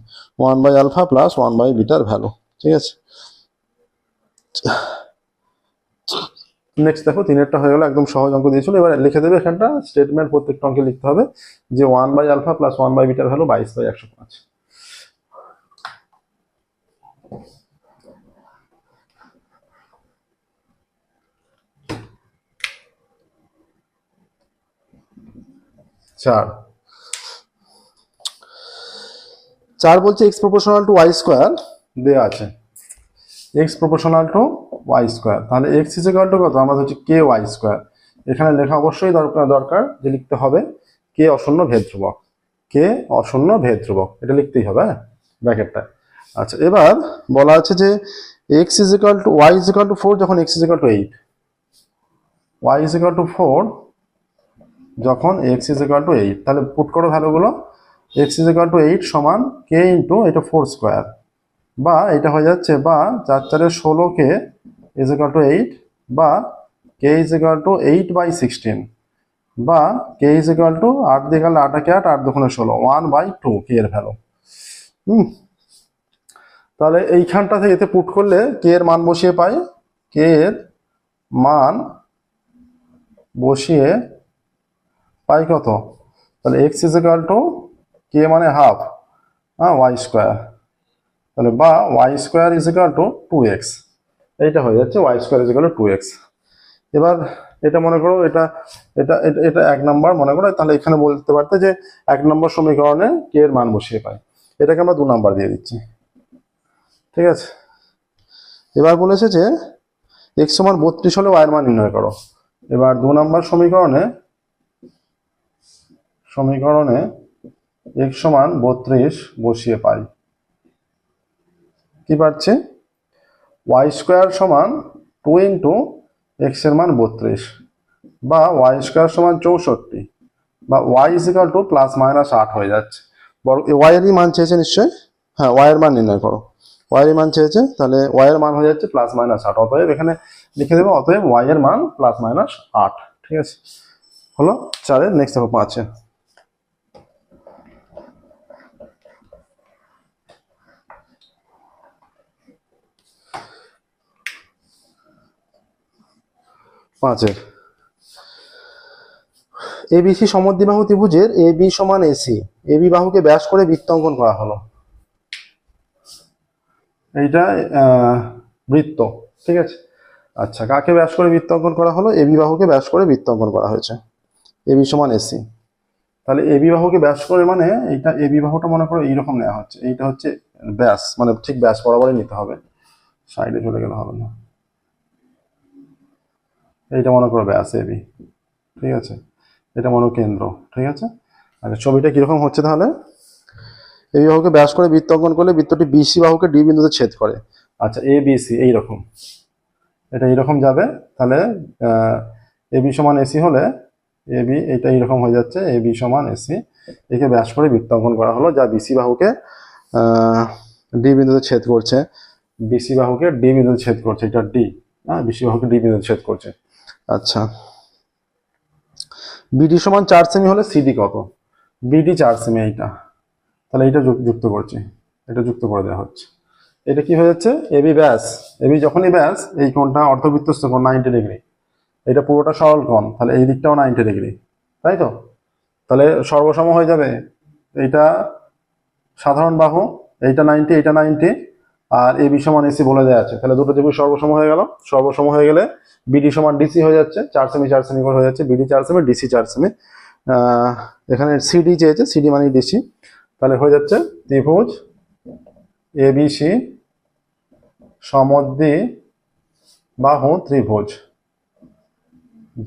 1/α প্লাস 1/β ভ্যালু। ঠিক আছে, নেক্সট দেখো 3 এরটা হয়ে গেল, একদম সহজ অঙ্ক দিয়েছিল। এবার লিখে দেবে এখানটা স্টেটমেন্ট, প্রত্যেকটা অঙ্কে লিখতে হবে যে 1/α প্লাস 1/β ভ্যালু 22/105। চার বলছে X proportional to Y square দেওয়া আছে, X proportional to Y square, তাহলে এক্স ইজ ইকুয়াল টু কত? আমাদের হচ্ছে কে ওয়াই স্কোয়ার। এখানে লেখা অবশ্যই দরকার যে লিখতে হবে কে অশূন্য ভেদ ধ্রুবক, কে অশূন্য ভেদ ধ্রুবক, এটা লিখতেই হবে হ্যাঁ ব্র্যাকেটটা। আচ্ছা এবার বলা আছে যে X is equal to Y is equal to 4 যখন X is equal to 8, Y is equal to 4 যখন এক্স ইজ ইকুয়াল টু 8, তাহলে পুট করো ভ্যালুগুলো, এক্স ইজ ইকুয়াল টু 8 সমান কে ইন্টু এটা 4 স্কোয়ার, বা এটা হয়ে যাচ্ছে বা 4 4 16 কে ইজ ইকুয়াল টু 8, বা কে ইজ ইকুয়াল টু 8/16 বা কে ইজ ইকুয়াল টু 8 দিয়ে গেলে 8 কে 8, 8 দুগুণে 16, 1/2 কে এর ভ্যালু। তাহলে এইখানটা থেকে এতে পুট করলে কে এর মান বসিয়ে পাই, কে এর মান বসিয়ে পাই কত, তাহলে X is equal to K মানে হাফ, ওয়াই স্কোয়ার, তাহলে বা Y square is equal to 2x, এইটা হয়ে যাচ্ছে Y square is equal to 2x। এবার এটা মনে করো এটা এটা এটা 1 নম্বর মনে করো, তাহলে এখানে বলতে পারতে যে 1 নম্বর সমীকরণে কে এর মান বসিয়ে পাই, এটাকে আমরা 2 নাম্বার দিয়ে দিচ্ছি, ঠিক আছে। এবার বলেছে যে x সমান 32 হলে y এর মান নির্ণয় করো। এবার 2 নম্বর সমীকরণে x সমান 32 বসিয়ে পাই, কি পাচ্ছি, y স্কোয়ার সমান 2 ইন্টু x এর মান 32 বা y স্কোয়ার সমান 64 বা y is equal two plus minus 8 হয়ে যাচ্ছে। বড় y এরই মান চেয়েছে নিশ্চয়ই, হ্যাঁ y এর মান নির্ণয় করো, y এর মান চেয়েছে, তাহলে y এর মান হয়ে যাচ্ছে প্লাস মাইনাস 8, অতএব এখানে লিখে দেবো অতএব y এর মান প্লাস মাইনাস 8, ঠিক আছে। হলো 4-এর, নেক্সট দেখো 5-এ। এবিসি সমদ্বিবাহু ত্রিভুজের এবি সমান এসি, এবি বাহুকে ব্যাস করে বৃত্ত অঙ্কন করা হলো। এইটা বৃত্ত, ঠিক আছে। আচ্ছা, কাকে ব্যাস করে বৃত্ত অঙ্কন করা হলো, এবি বাহুকে ব্যাস করে বৃত্ত অঙ্কন করা হয়েছে, এবি সমান এসি। তাহলে এবি বাহুকে ব্যাস করে মানে এইটা এবি বাহুটা মনে করো এইরকম নেওয়া হচ্ছে, এইটা হচ্ছে ব্যাস, মানে ঠিক ব্যাস বরাবরই নিতে হবে, সাইডে চলে গেলে হবে না। এইটা মনে করো ব্যাস এবি, ঠিক আছে, এটা মনে কেন্দ্র, ঠিক আছে। আচ্ছা, ছবিটা কিরকম হচ্ছে তাহলে, এই বাহুকে ব্যাস করে বৃত্ত অঙ্কন করলে বৃত্তটি বিসি বাহুকে ডি বিন্দুতে ছেদ করে। আচ্ছা, এ বি সি এইরকম, এটা এইরকম যাবে, তাহলে এবি সমান এসি হলে এবি এটা এইরকম হয়ে যাচ্ছে, এবি সমান এসি, একে ব্যাস করে বৃত্ত অঙ্কন করা হলো যা বিসি বাহুকে ডি বিন্দুতে ছেদ করছে, বিসি বাহুকে ডি বিন্দুতে ছেদ করছে, এটা ডি, বিসি বাহুকে ডি বিন্দুতে ছেদ করছে। আচ্ছা, বিডি সমান 4 সেমি হলে সিডি কত, বিডি 4 সেমি, এইটা তাহলে এইটা যুক্ত করছি, এটা যুক্ত করে দেওয়া হচ্ছে, এটা কি হয়ে যাচ্ছে এবি ব্যাস, এবি যখনই ব্যাস, এই কোণটা অর্ধবৃত্তস্থ কোণ 90 ডিগ্রি, এটা পুরোটা সরল কোণ, তাহলে এই দিকটাও 90 ডিগ্রি, তাই তো, তাহলে সর্বসম হয়ে যাবে, এইটা সাধারণ বাহু, এইটা 90 এইটা 90, আর এবি সমান এসি বলে দেওয়া আছে, তাহলে দুটো ত্রিভুজ সর্বসম হয়ে গেল, সর্বসম হয়ে গেলে বিডি সমান ডিসি হয়ে যাচ্ছে, 4 সেমি 4 সেমি করে হয়ে যাচ্ছে, বিডি 4 সেমি ডিসি 4 সেমি, এখানে সিডি চেয়েছে, সিডি মানে ডিসি, তাহলে হয়ে যাচ্ছে ত্রিভুজ এবিসি সমদ্বিবাহু ত্রিভুজ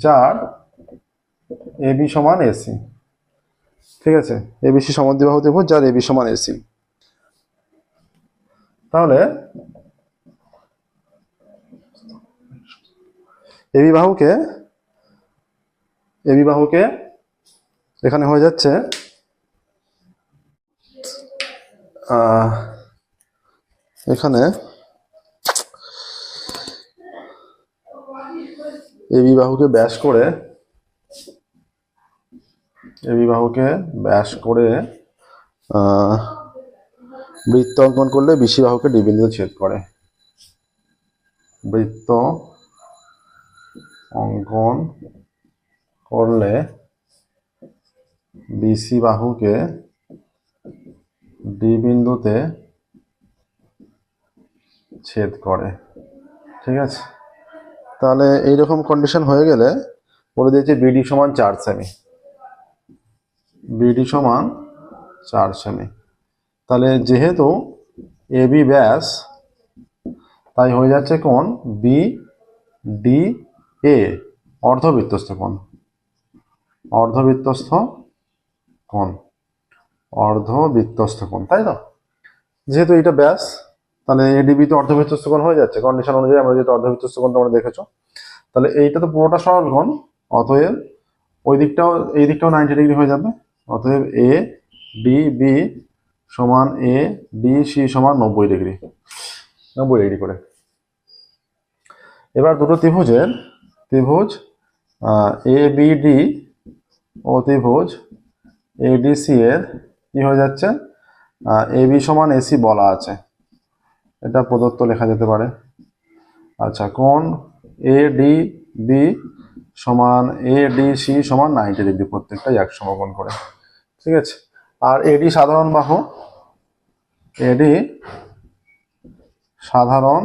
যার এবি সমান এসি, ঠিক আছে, এবিসি সমদ্বিবাহু ত্রিভুজ যার এবি সমান এসি। তাহলে এবি বাহুকে এখানে হয়ে যাচ্ছে এখানে এবি বাহুকে ব্যাস করে বৃত্ত অঙ্কন করলে বিসি বাহুকে ডি বিন্দুতে ছেদ করে, বৃত্ত অঙ্কন করলে বিসি বাহুকে ডি বিন্দুতে ছেদ করে, ঠিক আছে। তাহলে এইরকম কন্ডিশন হয়ে গেলে বলে দিয়েছে বিডি সমান 4 সেমি, বিডি সমান 4 সেমি, তাহলে যেহেতু এবি ব্যাস তাই হয়ে যাচ্ছে কোণ বি ডি এ, অর্ধবৃত্তস্থ কোণ, অর্ধবৃত্তস্থ কোণ, তাই তো, যেহেতু এটা ব্যাস তাহলে এডিবি তো অর্ধবৃত্তস্থ কোণ হয়ে যাচ্ছে, কন্ডিশন অনুযায়ী আমরা যেটা অর্ধবৃত্তস্থ কোণ তোমরা দেখেছো, তাহলে এইটা তো পুরোটা সরল কোণ, অতএব ওই দিকটাও এই দিকটাও 90 ডিগ্রি হয়ে যাবে, অতএব এ ডি বি সমান এ ডি সি সমান 90 ডিগ্রি করে। এবার দুটো ত্রিভুজের ত্রিভুজ এ বি ডি ও ত্রিভুজ এডিসি এর কি হয়ে যাচ্ছে, এ বি সমান এসি বলা আছে, এটা প্রদত্ত লেখা যেতে পারে। আচ্ছা, কোণ এ ডি বি সমান এ ডি সি সমান 90 ডিগ্রি, প্রত্যেকটাই এক সমকোণ করে। ঠিক আছে, আর এডি সাধারণ বাহু, এডি সাধারণ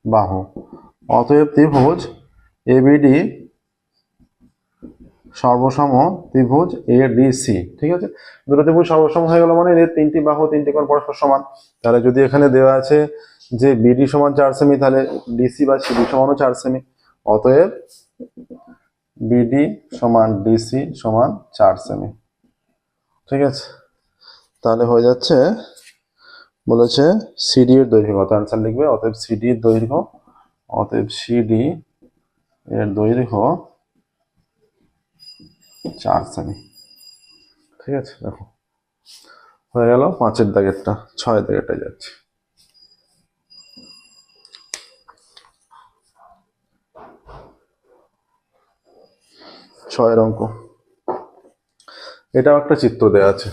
বাহু, অতএব ত্রিভুজ এবিডি সর্বসম ত্রিভুজ এডিসি। ঠিক আছে, দুটো ত্রিভুজ সর্বসম হয়ে গেল মানে এর তিনটি বাহু তিনটি কোণ পরস্পর সমান। তাহলে যদি এখানে দেওয়া আছে যে বিডি সমান 4 সেমি, তাহলে ডিসি বা সিডি সমানও 4 সেমি। অতএব বিডি সমান ডিসি সমান 4 সেমি। ঠিক আছে, তাহলে হয়ে যাচ্ছে, বলেছে সিডি এর দৈর্ঘ্য কত, অ্যান্সার লিখবে অতএব সিডি এর দৈর্ঘ্য, অতএব সিডি এর দৈর্ঘ্য 4 সেমি। ঠিক আছে, দেখো হয়ে গেল 5-এর দাগেরটা, 6-এর দাগেরটা যাচ্ছে। ছয়ের অঙ্ক, এটাও একটা চিত্র দেওয়া আছে।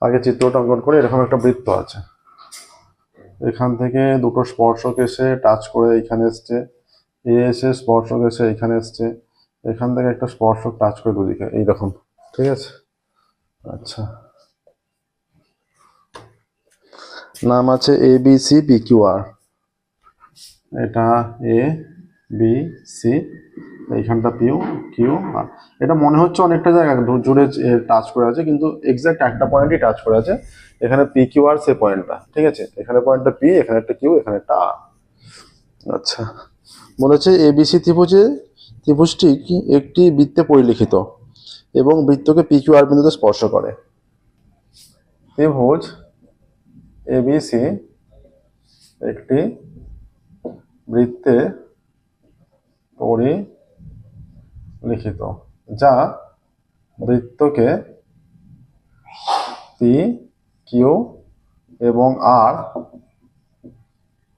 আগে চিত্রটা অঙ্কন করে, এরকম একটা বৃত্ত আছে, এখান থেকে দুটো স্পর্শক এসে টাচ করে এখানে এসছে, এ এসে স্পর্শক এসে এখানে এসছে, এখান থেকে একটা স্পর্শক টাচ করে দুদিকে এইরকম। ঠিক আছে, আচ্ছা, নাম আছে A B C P Q R, এটা এ বি সি, এইখানটা পিউ কিউ আর। এটা মনে হচ্ছে অনেকটা জায়গা জুড়ে টাচ করে আছে, কিন্তু এক্সাক্ট একটা পয়েন্টই টাচ করে আছে, এখানে পি কিউ আর সে পয়েন্টটা। ঠিক আছে, এখানে পয়েন্টটা পি, এখানে একটা কিউ, এখানে একটা আর। আচ্ছা, বলেছে এবিসি ত্রিভুজটি একটি বৃত্তে পরিলিখিত এবং বৃত্তকে পি কিউ আর বিন্দুতে স্পর্শ করে। ত্রিভুজ এবিসি একটি বৃত্তে পরিলিখিত যা বৃত্তকে পি কিউ এবং আর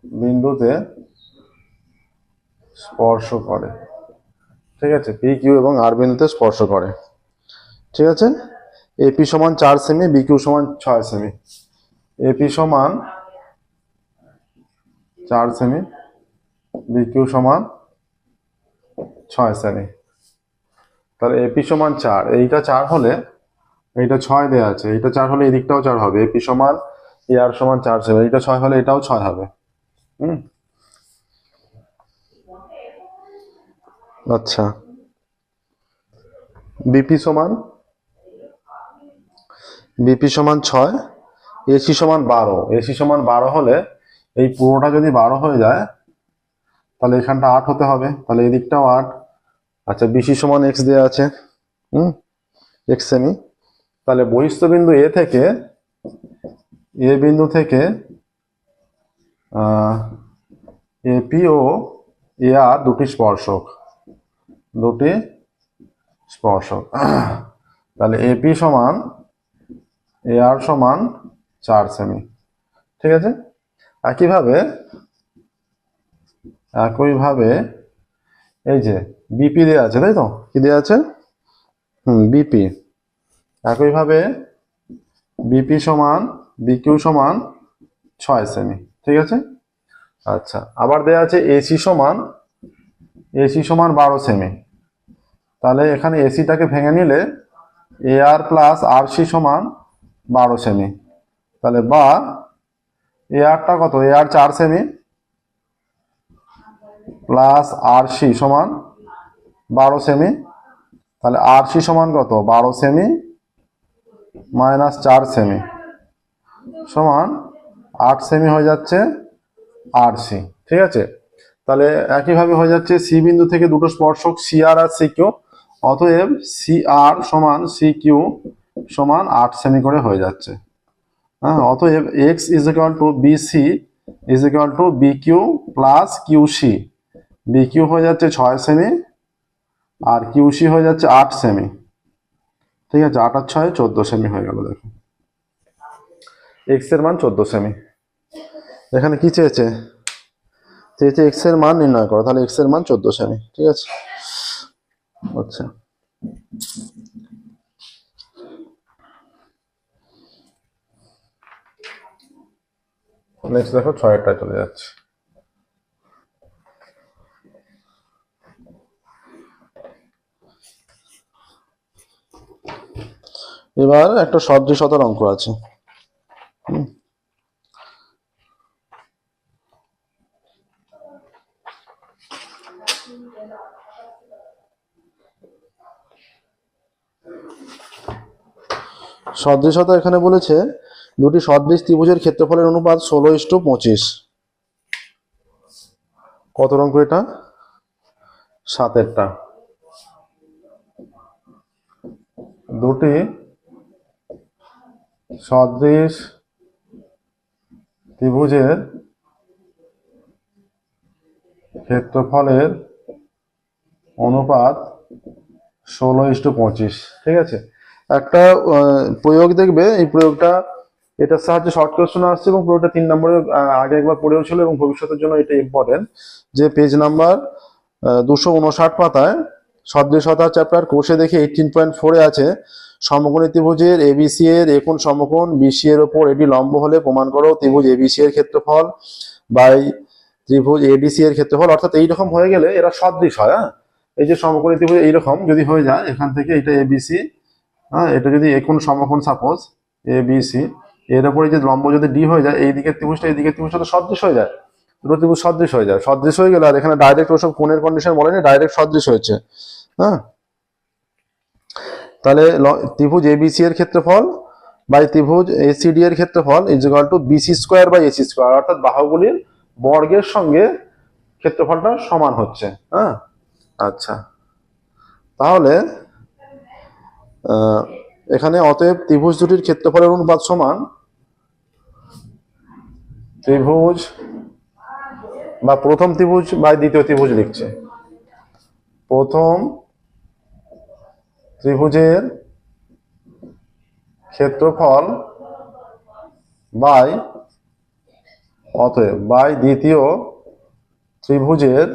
বিন্দুতে স্পর্শ করে। ঠিক আছে, পি কিউ এবং আর বিন্দুতে স্পর্শ করে। ঠিক আছে, এপি সমান 4 সেমি, বি কিউ সমান 6 সেমি। এপি সমান 4 সেমি, বি কিউ সমান 6 সেমি। তাহলে এপি সমান 4, এইটা 4 হলে এইটা 6 দেওয়া আছে, এইটা 4 হলে এই দিকটাও 4 হবে। এপি সমান এ আর সমান 4 সেমি, এইটা 6 হলে এটাও 6 হবে। আচ্ছা, বিপি সমান 6, এসি সমান 12। এসি সমান 12 হলে এই পুরোটা যদি 12 হয়ে যায় তাহলে এখানটা 8 হতে হবে, তাহলে এই দিকটাও 8। আচ্ছা, বিসি সমান এক্স দেওয়া আছে, এক্স সেমি। তাহলে বহিস্থ বিন্দু এ থেকে, এ বিন্দু থেকে এপি ও এ আর দুটি স্পর্শক, তাহলে এপি সমান এ আর সমান 4 সেমি। ঠিক আছে, একইভাবে এই যে বিপি দেওয়া আছে, তাই তো, কি দেওয়া আছে, বিপি। একইভাবে বিপি সমান বিকিউ সমান 6 সেমি। ঠিক আছে, আচ্ছা, আবার দেওয়া আছে এসি সমান 12 সেমি। তাহলে এখানে এসিটাকে ভেঙে নিলে এ আর প্লাস আর সি সমান 12 সেমি। তাহলে বা এ আরটা কত, এ আর 4 সেমি প্লাস আর সি সমান 12 সেমি। তাহলে আর সি সমান কত, 12 সেমি মাইনাস 4 সেমি সমান 8 সেমি হয়ে যাচ্ছে আর সি। ঠিক আছে, তাহলে একইভাবে হয়ে যাচ্ছে সি বিন্দু থেকে দুটো স্পর্শক সি আর আর সি কিউ, অতএব সি আর সমান সি কিউ সমান 8 সেমি করে হয়ে যাচ্ছে। হ্যাঁ, অতএব X is equal to B C is equal to B Q plus Q C. B Q হয়ে যাচ্ছে 6 সেমি আর কিউ সি হয়ে যাচ্ছে 8 সেমি। ঠিক আছে, 8 আর 6 14 সেমি হয়ে গেল। দেখো এক্স এর মান 14 সেমি। এখানে কি চেয়েছে? চেয়েছে এক্স এর মান নির্ণয় করো, তাহলে এক্স এর মান 14 সেমি। ঠিক আছে, আচ্ছা নেক্সট দেখো 6টায় চলে যাচ্ছে। এবার একটা সদৃশতার অঙ্ক আছে। সদৃশতা এখানে বলেছে দুটি সদৃশ ত্রিভুজের ক্ষেত্রফলের অনুপাত 16:25। কত অঙ্ক এটা? 7এরটা। দুটি সদৃশ ত্রিভুজের ক্ষেত্রফলের অনুপাত 16:25। ঠিক আছে, একটা প্রয়োগ দেখবে, এই প্রয়োগটা এটার সাহায্যে শর্ট কোশ্চেন আসছে এবং প্রয়োগটা 3 নম্বরে আগে একবার পড়েও ছিল এবং ভবিষ্যতের জন্য এটা ইম্পর্টেন্ট। যে পেজ নাম্বার 259 পাতায় সদৃশতা চ্যাপ্টার কোষে দেখে 18.4 আছে, সমকোণী ত্রিভুজের এবিসি এর একোণ সমকোণ বিসি এর ওপর এটি লম্ব হলে প্রমাণ করো ত্রিভুজ এবিসি এর ক্ষেত্রফল বাই ত্রিভুজ এডিসি এর ক্ষেত্রফল। অর্থাৎ এইরকম হয়ে গেলে এরা সদৃশ হয়। হ্যাঁ, এই যে সমকোণী ত্রিভুজ এইরকম যদি হয়ে যায়, এখান থেকে এটা এবিসি, হ্যাঁ এটা যদি একোণ সমকোণ সাপোজ এবিসি, এর উপরে যে লম্ব যদি ডি হয়ে যায়, এই দিকের ত্রিভুজটা এই দিকের ত্রিভুজটা তো সদৃশ হয়ে যায়, দুটো ত্রিভুজ সদৃশ হয়ে যায়। সদৃশ হয়ে গেলে আর এখানে ডাইরেক্ট ওসব কোণের কন্ডিশন বলেনি, ডাইরেক্ট সদৃশ হয়েছে। হ্যাঁ, তাহলে ত্রিভুজ এবিসি এর ক্ষেত্রফল বাই ত্রিভুজ এসিডি এর ক্ষেত্রফল is equal to BC square by AC square, অর্থাৎ বাহুগুলির বর্গের সঙ্গে ক্ষেত্রফলটা সমান হচ্ছে। হ্যাঁ, আচ্ছা তাহলে এখানে অতএব ত্রিভুজ দুটির ক্ষেত্রফলের অনুপাত সমান ত্রিভুজ বা প্রথম ত্রিভুজ বাই দ্বিতীয় ত্রিভুজ লিখছে। প্রথম ত্রিভুজের ক্ষেত্রফল বাই অতএব বাই দ্বিতীয় ত্রিভুজের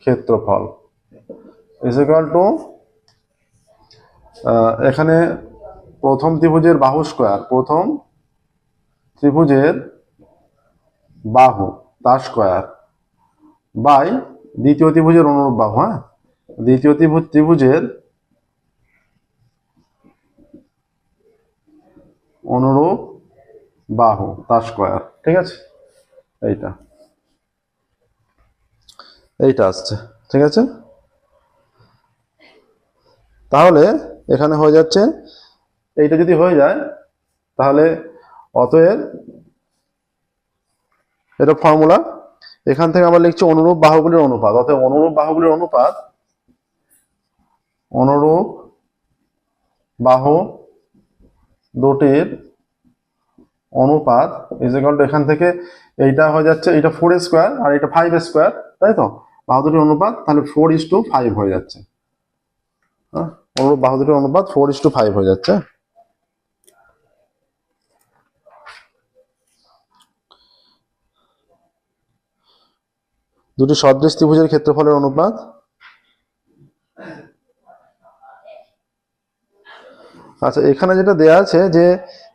ক্ষেত্রফল ইজ ইকুয়াল টু, এখানে প্রথম ত্রিভুজের বাহু স্কোয়ার, প্রথম ত্রিভুজের বাহু তার স্কোয়ার বাই দ্বিতীয় ত্রিভুজের অনুরূপ বাহু। হ্যাঁ, দ্বিতীয় ত্রিভুজের অনুরূপ বাহু তার স্কোয়ার। ঠিক আছে, এইটা এইটা আসছে। ঠিক আছে, তাহলে এখানে হয়ে যাচ্ছে, এইটা যদি হয়ে যায় তাহলে অতএব এটা ফর্মুলা, এখান থেকে আমরা লিখছি অনুরূপ বাহুগুলির অনুপাত। অতএব অনুরূপ বাহুগুলির অনুপাত, অনুরূপ বাহু দুটির অনুপাত ইজ ইকুয়াল টু, এখান থেকে এইটা হয়ে যাচ্ছে, এটা 4 স্কোয়ার আর এটা 5 স্কোয়ার, তাই তো? বাহু দুটির অনুপাত তাহলে 4:5 হয়ে যাচ্ছে। হ্যাঁ, অনুরূপ বাহু দুটির অনুপাত 4:5 হয়ে যাচ্ছে। দুটি সদৃশ ত্রিভুজের ক্ষেত্রফলের অনুপাত, আচ্ছা এখানে যেটা দেয়া আছে যে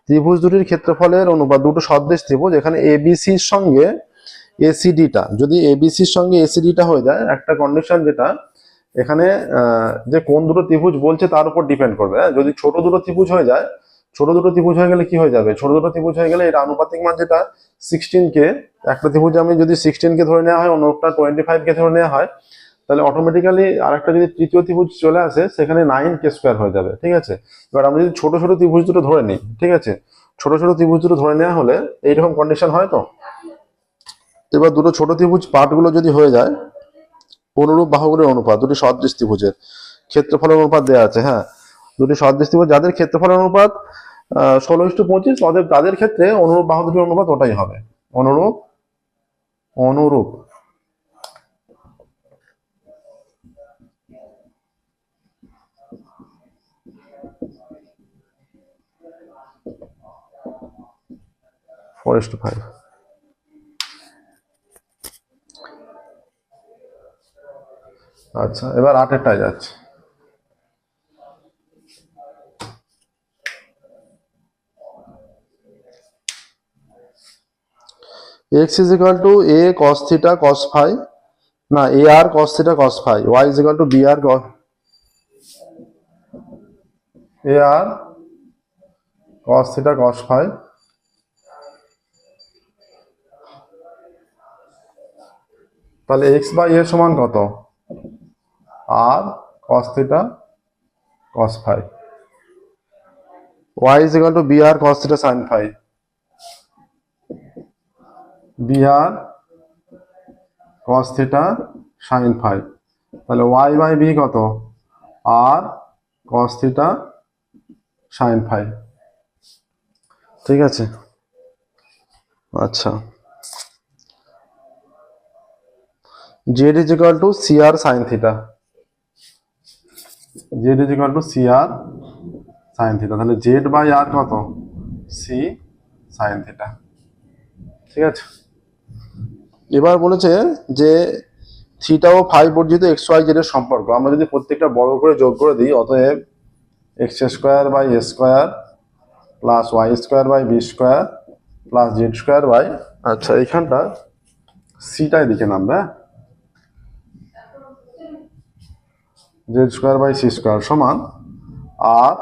ত্রিভুজ দুটির ক্ষেত্রফলের অনুপাত, দুটো সদৃশ ত্রিভুজ, এখানে এবিসির সঙ্গে এসিডিটা, যদি এবিসির সঙ্গে এসিডিটা হয়ে যায়, একটা কন্ডিশন যেটা এখানে যে কোন দুটো ত্রিভুজ বলছে তার উপর ডিপেন্ড করবে। যদি ছোট দুটো ত্রিভুজ হয়ে যায়, ছোট দুটো ত্রিভুজ হয়ে গেলে কি হয়ে যাবে, ছোট দুটো ত্রিভুজ হয়ে গেলে এটা আনুপাতিক মান যেটা 16 কে, একটা ত্রিভুজ আমি যদি 16 কে ধরে নেওয়া হয়, অন্যটা 25 কে ধরে নেওয়া হয়, তাহলে অটোমেটিক্যালি আরেকটা যদি তৃতীয় ত্রিভুজ চলে আসে সেখানে 9k² হয়ে যাবে। ঠিক আছে, এবার আমরা যদি ছোট ছোট ত্রিভুজ দুটো ধরে নিই, ঠিক আছে, ছোট ছোট ত্রিভুজ দুটো ধরে নেওয়া হলে এইরকম কন্ডিশন হয়। তো এবার দুটো ছোট ত্রিভুজ পার্টগুলো যদি হয়ে যায়, অনুরূপ বাহুগুলির অনুপাত দুটি সদৃশ ত্রিভুজের ক্ষেত্রফলের অনুপাত দেওয়া আছে। হ্যাঁ, দুটি সদৃশ ত্রিভুজ যাদের ক্ষেত্রফলের অনুপাত 16:25, তাদের ক্ষেত্রে অনুরূপ বাহু দুটির অনুপাত ওটাই হবে, অনুরূপ অনুরূপ 4:5। আচ্ছা, এবার 8-এরটায় যাচ্ছে। x is equal to a cos theta cos phi, না a r cos theta cos phi, y is equal to b r cos a r cos theta cos phi, তাহলে x বাই a সমান কত? r cos theta cos phi, y is equal to b r cos theta sin phi, b r cos theta sin phi, তাহলে y by b কত? r cos theta sin phi। ঠিক আছে, আচ্ছা, z is equal to cr sin theta, z is equal to cr sin theta, তাহলে z by r কত? c sin theta। ঠিক আছে, এবার বলেছে যে থিটা ও ফাই বর্জিত এক্স ওয়াই জেড এর সম্পর্ক আমরা যদি প্রত্যেকটা বর্গ করে যোগ করে দিই, অতএব x square by A square plus Y square by B square plus Z square by, আচ্ছা এইখানটা সিটাই দিকে নামবে, z square by C square সমান r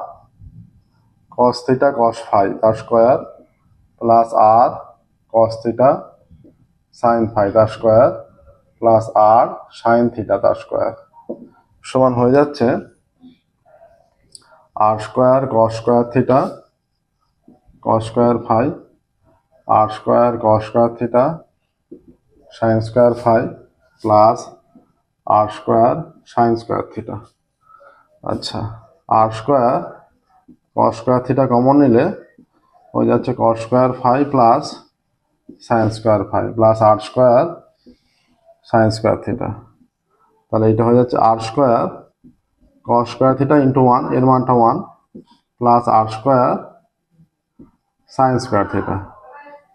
cos theta cos phi তার square plus r cos theta sine phi তার square plus r sine theta তার square সমান হয়ে যাচ্ছে r square cos square theta cos square phi r square cos square theta sine square phi plus r square sine square theta. আচ্ছা, r square cos square theta common নিলে হয়ে যাচ্ছে cos square phi plus sine square phi plus r square sine square theta, তাহলে এটা হয়ে যাচ্ছে r square cos square theta into 1, এর মানটা 1 plus r square sine square theta,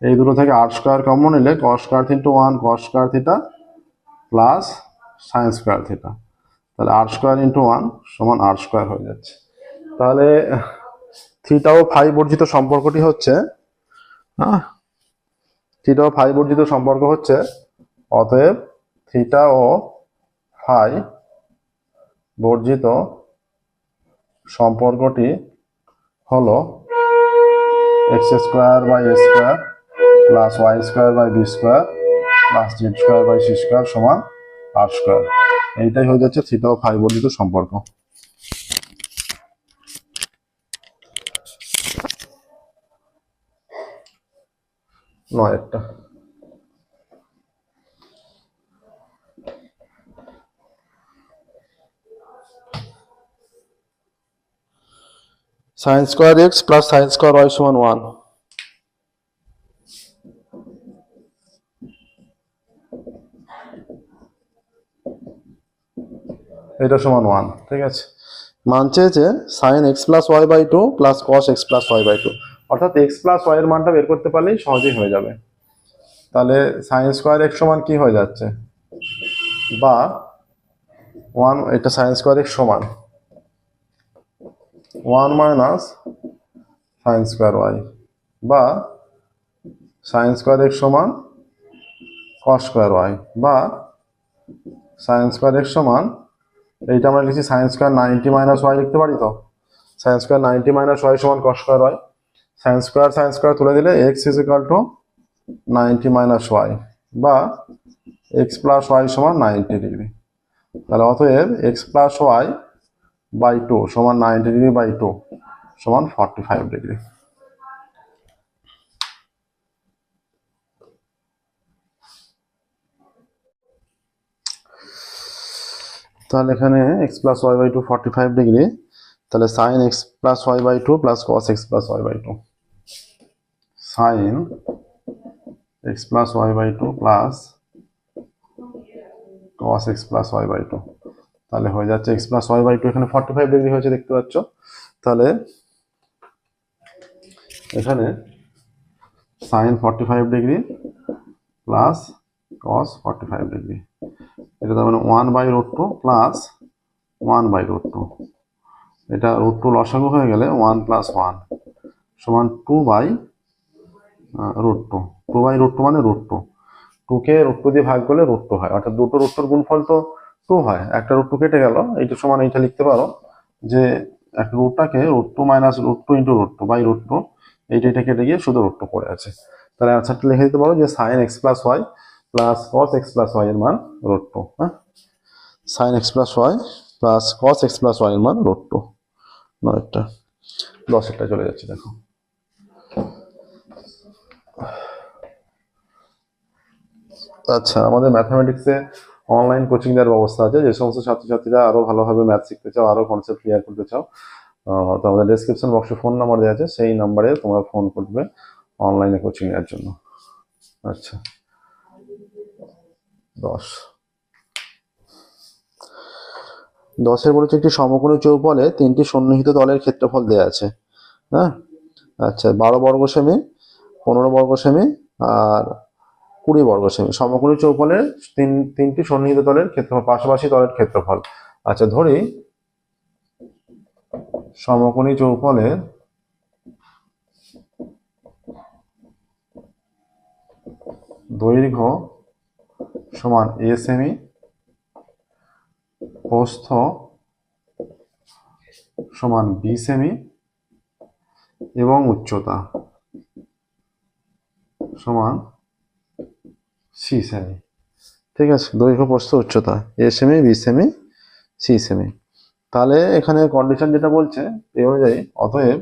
এই দুটো থেকে আর স্কোয়ার কমন নিলে cos square into 1 cos square theta plus sine square theta, তাহলে আর স্কোয়ার ইন্টু 1 সমান আর স্কোয়ার হয়ে যাচ্ছে। তাহলে থিটা ও ফাই বর্জিত সম্পর্কটি হচ্ছে, থিটা ও ফাই বর্জিত সম্পর্ক হচ্ছে, অতএব থিটা ও ফাই বর্জিত সম্পর্কটি হলো X square by A square plus Y square by B square plus Z square by C square সমান আর স্কোয়ার। এইটাই হয়ে যাচ্ছে থিটা ও ফাই বর্জিত সম্পর্ক। নয় একটা sine square X plus sine square Y সমান 1, এটা সমান 1। ঠিক আছে, মান চেয়েছে sine x plus Y by 2 plus cos x plus Y by 2, অর্থাৎ এক্স প্লাস ওয়াই এর মানটা বের করতে পারলেই সহজেই হয়ে যাবে। তাহলে সাইন স্কোয়ার এক্স সমান কি হয়ে যাচ্ছে, বা 1, এটা সাইন স্কোয়ার এক্স সমান 1 মাইনাস সাইন স্কোয়ার ওয়াই, বা সাইন স্কোয়ার এক্স সমান কস স্কোয়ার ওয়াই, বা সাইন স্কোয়ার এক্স সমান, এইটা আমরা লিখছি সাইন স্কোয়ার 90 মাইনাস ওয়াই লিখতে পারি, তো সাইন স্কোয়ার 90 মাইনাস ওয়াই সমান cos square Y, sine square তুলে দিলে X is equal to 90 minus Y, বা এক্স প্লাস ওয়াই সমান 90 ডিগ্রি। তাহলে অতএব এক্স প্লাস ওয়াই বাই 2 সমান 90 ডিগ্রি বাই 2 সমান 45 ডিগ্রি। তাহলে এখানে x plus Y by 2 45 degree, তাহলে sine x plus Y by 2 plus cos x plus Y by 2, sine x plus Y by 2 plus cos x plus Y by 2, তাহলে হয়ে যাচ্ছে x plus Y by 2 এখানে 45 degree হয়েছে দেখতে পাচ্ছ। তাহলে এখানে sine 45 degree plus cos 45 degree, এটা তার মানে 1/√2 প্লাস 1/√2, এটা √2 লসাগু হয়ে গেলে 1 + 1 সমান 2/√2, 2/√2 মানে √2, 2কে √2 দিয়ে ভাগ করলে √2 হয়, অর্থাৎ দুটো √2 গুণফল তো 2 হয়, একটা √2 কেটে গেল, এইটা সমান এইটা লিখতে পারো যে একটা রুটটাকে √2 - √2 × √2/√2, এইটা কেটে গিয়ে শুধু √2 পড়ে আছে। তাহলে অ্যান্সারটা লিখে দিতে পারো যে sin x + y plus cos x + y এর মান √2। হ্যাঁ, sin x + y plus cos x + y এর মান √2। 9টা 10টা চলে যাচ্ছে, দেখো। আচ্ছা, আমাদের ম্যাথমেটিক্সে অনলাইন কোচিং দেওয়ার ব্যবস্থা আছে, যে সমস্ত ছাত্রছাত্রীরা আরো ভালোভাবে ম্যাথ শিখতে চাও, আরো কনসেপ্ট ক্লিয়ার করতে চাও, তো আমাদের ডেসক্রিপশন বক্সে ফোন নাম্বার দেওয়া আছে, সেই নাম্বারে তোমরা ফোন করবে অনলাইনে কোচিং এর জন্য। আচ্ছা, 10 বলেছে একটি সমকোণী চৌপলে 3টি সন্নিহিত তলের ক্ষেত্রফল দেওয়া আছে। হ্যাঁ, আচ্ছা, 12 বর্গ সেমি, 15 বর্গ সেমি আর 20 বর্গ সেমি, সমকোণী চৌপলের তিনটি সন্নিহিত তলের ক্ষেত্রফল, পাশাপাশি তলের ক্ষেত্রফল। আচ্ছা, ধরি সমকোণী চৌপলের দৈর্ঘ্য সমান a সেমি, প্রস্থ সমান b সেমি এবং উচ্চতা সমান c সেমি। ঠিক আছে, দৈর্ঘ্য, প্রস্থ, উচ্চতা a semi, b semi, c semi. তাহলে এখানে কন্ডিশন যেটা বলছে এই অনুযায়ী, অতএব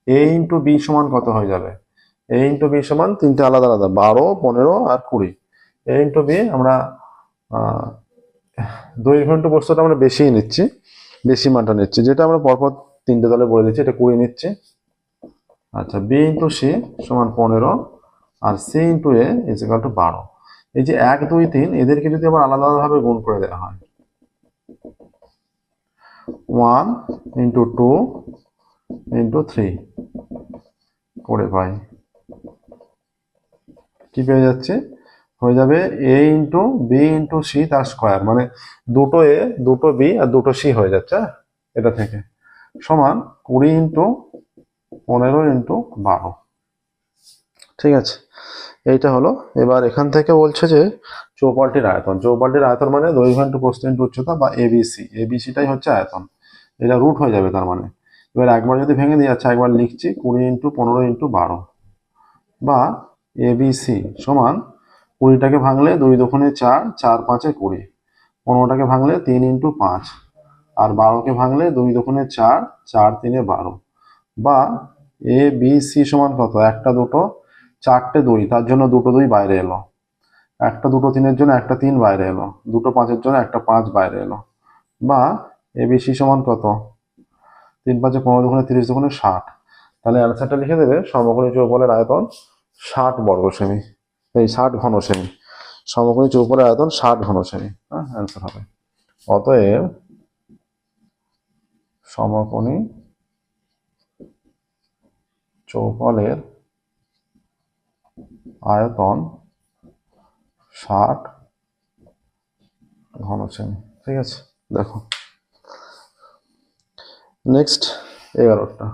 a × b সমান কত হয়ে যাবে? a × b সমান তিনটে আলাদা আলাদা, 12, 15 আর 20। a × b আমরা দৈর্ঘ্য × প্রস্থটা আমরা বেশি নিচ্ছি, বেশি মানটা নিচ্ছি, যেটা আমরা পরপর তিনটে দলে বলে দিচ্ছি, এটা 20 নিচ্ছি। আচ্ছা, b × c সমান 15 আর c × a = 12। এই যে 1, 2, 3 এদেরকে যদি আবার আলাদা আলাদাভাবে গুণ করে দেওয়া হয়, 1 × 2 × 3 করে পাই, কি পেয়ে যাচ্ছে? হয়ে যাবে a × b × c তার স্কয়ার, মানে দুটো a, দুটো b আর দুটো c হয়ে যাচ্ছে এটা থেকে, সমান 20 × 15 × 12। ঠিক আছে, এইটা হলো। এবার এখান থেকে বলছে যে চৌপালটির আয়তন, চৌপালটির আয়তন মানে দৈর্ঘ্য × প্রস্থ × উচ্চতা, বা এবিসি, এবিসিটাই হচ্ছে আয়তন, এটা রুট হয়ে যাবে তার মানে। এবার একবার যদি ভেঙে দিয়ে যাচ্ছে, একবার লিখছি 20 × 15 × 12, বা এবিসি সমান 20টাকে ভাঙলে 2 × 2 = 4, 4 × 5 = 20, 15টাকে ভাঙলে 3 × 5, আর 12কে ভাঙলে 2 × 2 = 4, 4 × 3 = 12, বা এ বি সি সমান কত? একটা, দুটো, চারটে 2, তার জন্য দুটো 2 বাইরে এলো, একটা, দুটো 3-এর জন্য একটা 3 বাইরে এলো, দুটো 5-এর জন্য একটা 5 বাইরে এলো, বা এবিসি সমান কত? 3 × 5 = 15, 2 × 30, 2 × 60। তাহলে অ্যান্সারটা লিখে দেবে সমকোণী চৌপলের আয়তন 60 বর্গ সেমি, এই 60 ঘন সেমি, সমকোণী চৌপলের আয়তন 60 ঘন সেমি। হ্যাঁ, অ্যান্সার হবে। অতএব সমকোণী চৌপলের আয়তন 60 ঘন সেমি। ঠিক আছে, দেখো নেক্সট 11টা।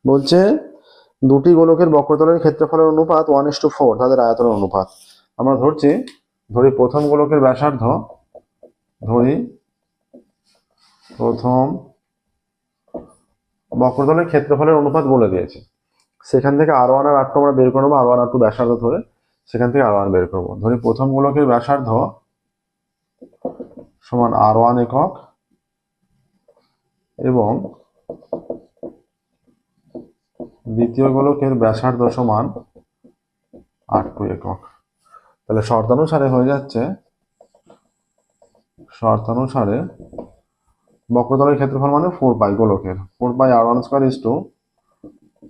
বলছে দুটি গোলকের বক্রতলের ক্ষেত্রফলের অনুপাত 1:4, তাদের আয়তনের অনুপাত। আমরা ধরি প্রথম গোলকের ব্যাসার্ধ, প্রথম বক্রতলের ক্ষেত্রফলের অনুপাত বলে দিয়েছে, সেখান থেকে R1 আর R2 আমরা বের করে নেবো, R1 R2 ব্যাসার্ধ ধরে সেখান থেকে R1 বের করবো। ধরি প্রথম গোলকের ব্যাসার্ধ সমান R1 একক এবং দ্বিতীয় গোলকের ব্যাসার্ধ সমান R2 একক। তাহলে শর্তানুসারে হয়ে যাচ্ছে, বক্রতলের ক্ষেত্রফল মানে 4π গোলকের, 4π R1² =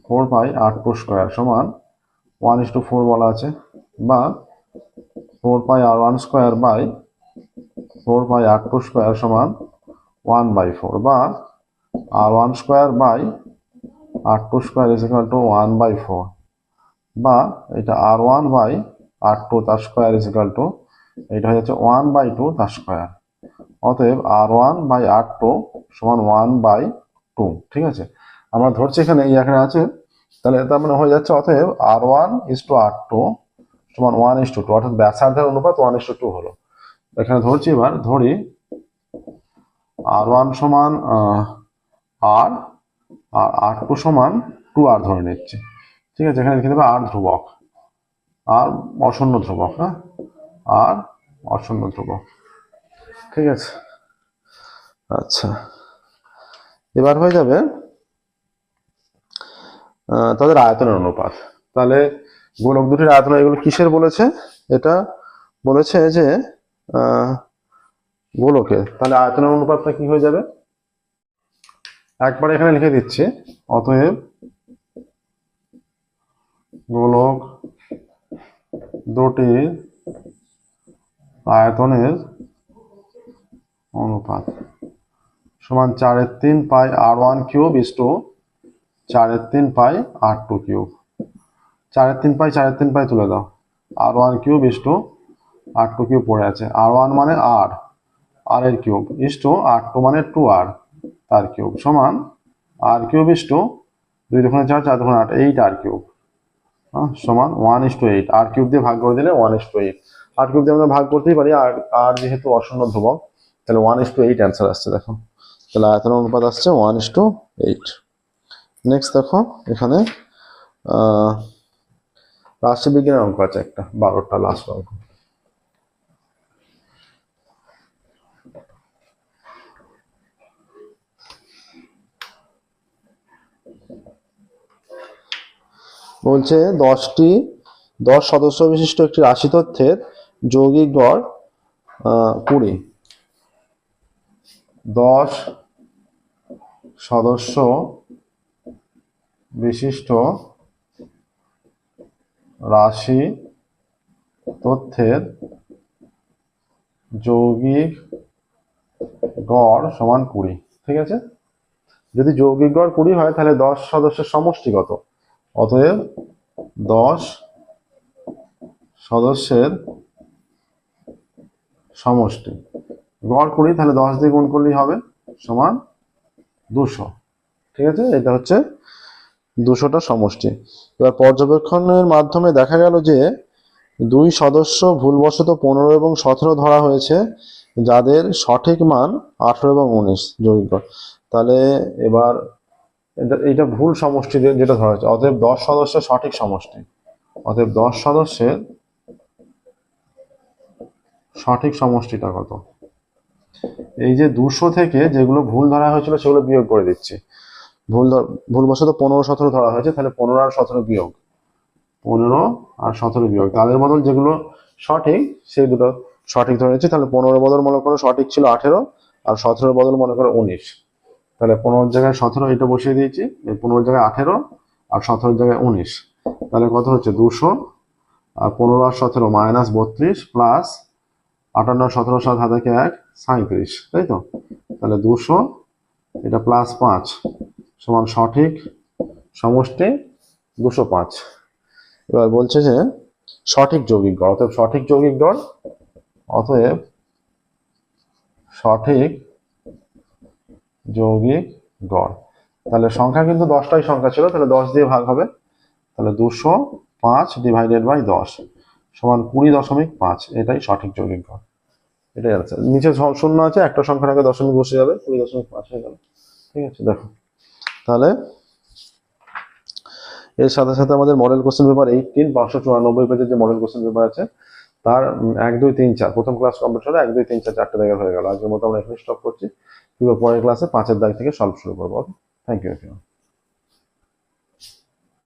4π R2² সমান 1:4 বলা আছে, বা 4πr1 square by 4πr2 square সমান 1/4, বা r1 square by r2 square is equal to 1/4, বা এটা r1 বাই r2 তার স্কোয়ার ইজ ইকুয়াল টু, এটা হয়ে যাচ্ছে 1/2 তার স্কোয়ার। অতএব r1 বাই r2 সমান 1/2। ঠিক আছে, আমরা ধরছি এখানে এই এখানে আছে, তাহলে তার মানে হয়ে যাচ্ছে অতএব r1:r2 সমান 1:2, অর্থাৎ ব্যাসার্ধের অনুপাত 1:2 হলো। এখানে ধরছি, এবার ধরি r1 সমান r, আর r2 সমান 2r ধরে নিচ্ছি। ঠিক আছে, এখানে লিখে দেবে r ধ্রুবক, আর অশূন্য ধ্রুবক, হ্যাঁ, আর অশূন্য ধ্রুবক। ঠিক আছে, আচ্ছা, এবার হয়ে যাবে তাদের আয়তনের অনুপাত। তাহলে গোলক দুটির আয়তন এগুলো কিসের বলেছে? এটা বলেছে যে গোলকের। তাহলে আয়তনের অনুপাতটা কি হয়ে যাবে? একবার এখানে লিখে দিচ্ছি, অতএব গোলক দুটির আয়তনের অনুপাত সমান 4/3 pi r1 cube is to 4/3 pi r2 cube. 4/3 pi 4/3 pi তুলে দাও, r1 cube is two r2 cube পড়ে আছে, r1 মানে r, r এর কিউব ইজ টু r2 মানে 2r তার কিউব সমান r কিউব ইজ টু 2 দুগুণে 4, 4 দুগুণে 8, 8r কিউব সমান 1:8। r কিউব দিয়ে ভাগ করে দিলে 1:8। r কিউব দিয়ে আমরা ভাগ করতেই পারি, আর যেহেতু অশূন্য ধ্রুবক, তাহলে 1:8 অ্যান্সার আসছে। দেখো, তাহলে আয়তনের অনুপাত আসছে 1:8। নেক্সট দেখো, এখানে রাশিবিজ্ঞানের অঙ্ক আছে একটা, 12টা লাস্ট অঙ্ক। বলছে 10 সদস্য বিশিষ্ট একটি রাশি তথ্যের যৌগিক গড় 20। 10 সদস্য বিশিষ্ট রাশি তথ্যের যৌগিক গড় সমান 20। ঠিক আছে, যদি যৌগিক গড় 20 হয় তাহলে 10 সদস্যের সমষ্টি কত? অতএব 10 সদস্যের সমষ্টি গড় 20, তাহলে 10 দিয়ে গুণ করলেই হবে সমান 200। ঠিক আছে, এটা হচ্ছে 200টা সমষ্টি। এবার পর্যবেক্ষণের মাধ্যমে দেখা গেল যে 2 সদস্য ভুলবশত 15 এবং 17 ধরা হয়েছে, যাদের সঠিক মান 18 এবং 19 যৌগিক গড়। তাহলে এবার এটা ভুল সমষ্টি যেটা ধরা হয়েছে, অতএব 10 সদস্যের সঠিক সমষ্টি, অতএব 10 সদস্যের সঠিক সমষ্টিটা কত? এই যে 200 থেকে যেগুলো ভুল ধরা হয়েছিল সেগুলো বিয়োগ করে দিচ্ছি। ভুলবশত 15, 17 ধরা হয়েছে, তাহলে 15 আর 17 বিয়োগ, 15 আর 17 বিয়োগ, তাদের বদল যেগুলো সঠিক সেই দুটো সঠিক ধরে নিচ্ছি। তাহলে 15 বদল মনে করো সঠিক ছিল 18, আর 17 বদল মনে করো 19। তাহলে 15 জায়গায় 17 এটা বসিয়ে দিয়েছি, 15 জায়গায় 18 আর 17 জায়গায় 19। তাহলে কত হচ্ছে? 200 আর 15 আর 17 -32 প্লাস 58 আর 17 7 হাতে 1 37, তাই তো? তাহলে 200 এটা প্লাস 5 সমান সঠিক সমষ্টি 205। এবার বলছে যে সঠিক যৌগিক গড়, অতএব সঠিক যৌগিক গড়, অতএব সঠিক যৌগিক গড়। তাহলে সংখ্যা কিন্তু 10টাই সংখ্যা ছিল, তাহলে 10 দিয়ে ভাগ হবে, তাহলে 205 ডিভাইডেড বাই 10 সমান 20.5। এটাই সঠিক যৌগিক গড়, এটাই আছে। নিচে শূন্য আছে, একটা সংখ্যার আগে দশমিক বসে যাবে, 20.5 হয়ে গেল। ঠিক আছে, দেখো তাহলে এর সাথে সাথে আমাদের মডেল কোশ্চেন পেপার 18 594 পেজের যে মডেল কোশ্চেন পেপার আছে তার 1 2 3 4 প্রথম ক্লাস কমপ্লিট হলো, 1 2 3 4 চারটে জায়গা হয়ে গেল। আজকের মতো আমরা এখানে স্টপ করছি, পরের ক্লাসে 5 এর দাগ থেকে সলভ শুরু করবো। Thank you.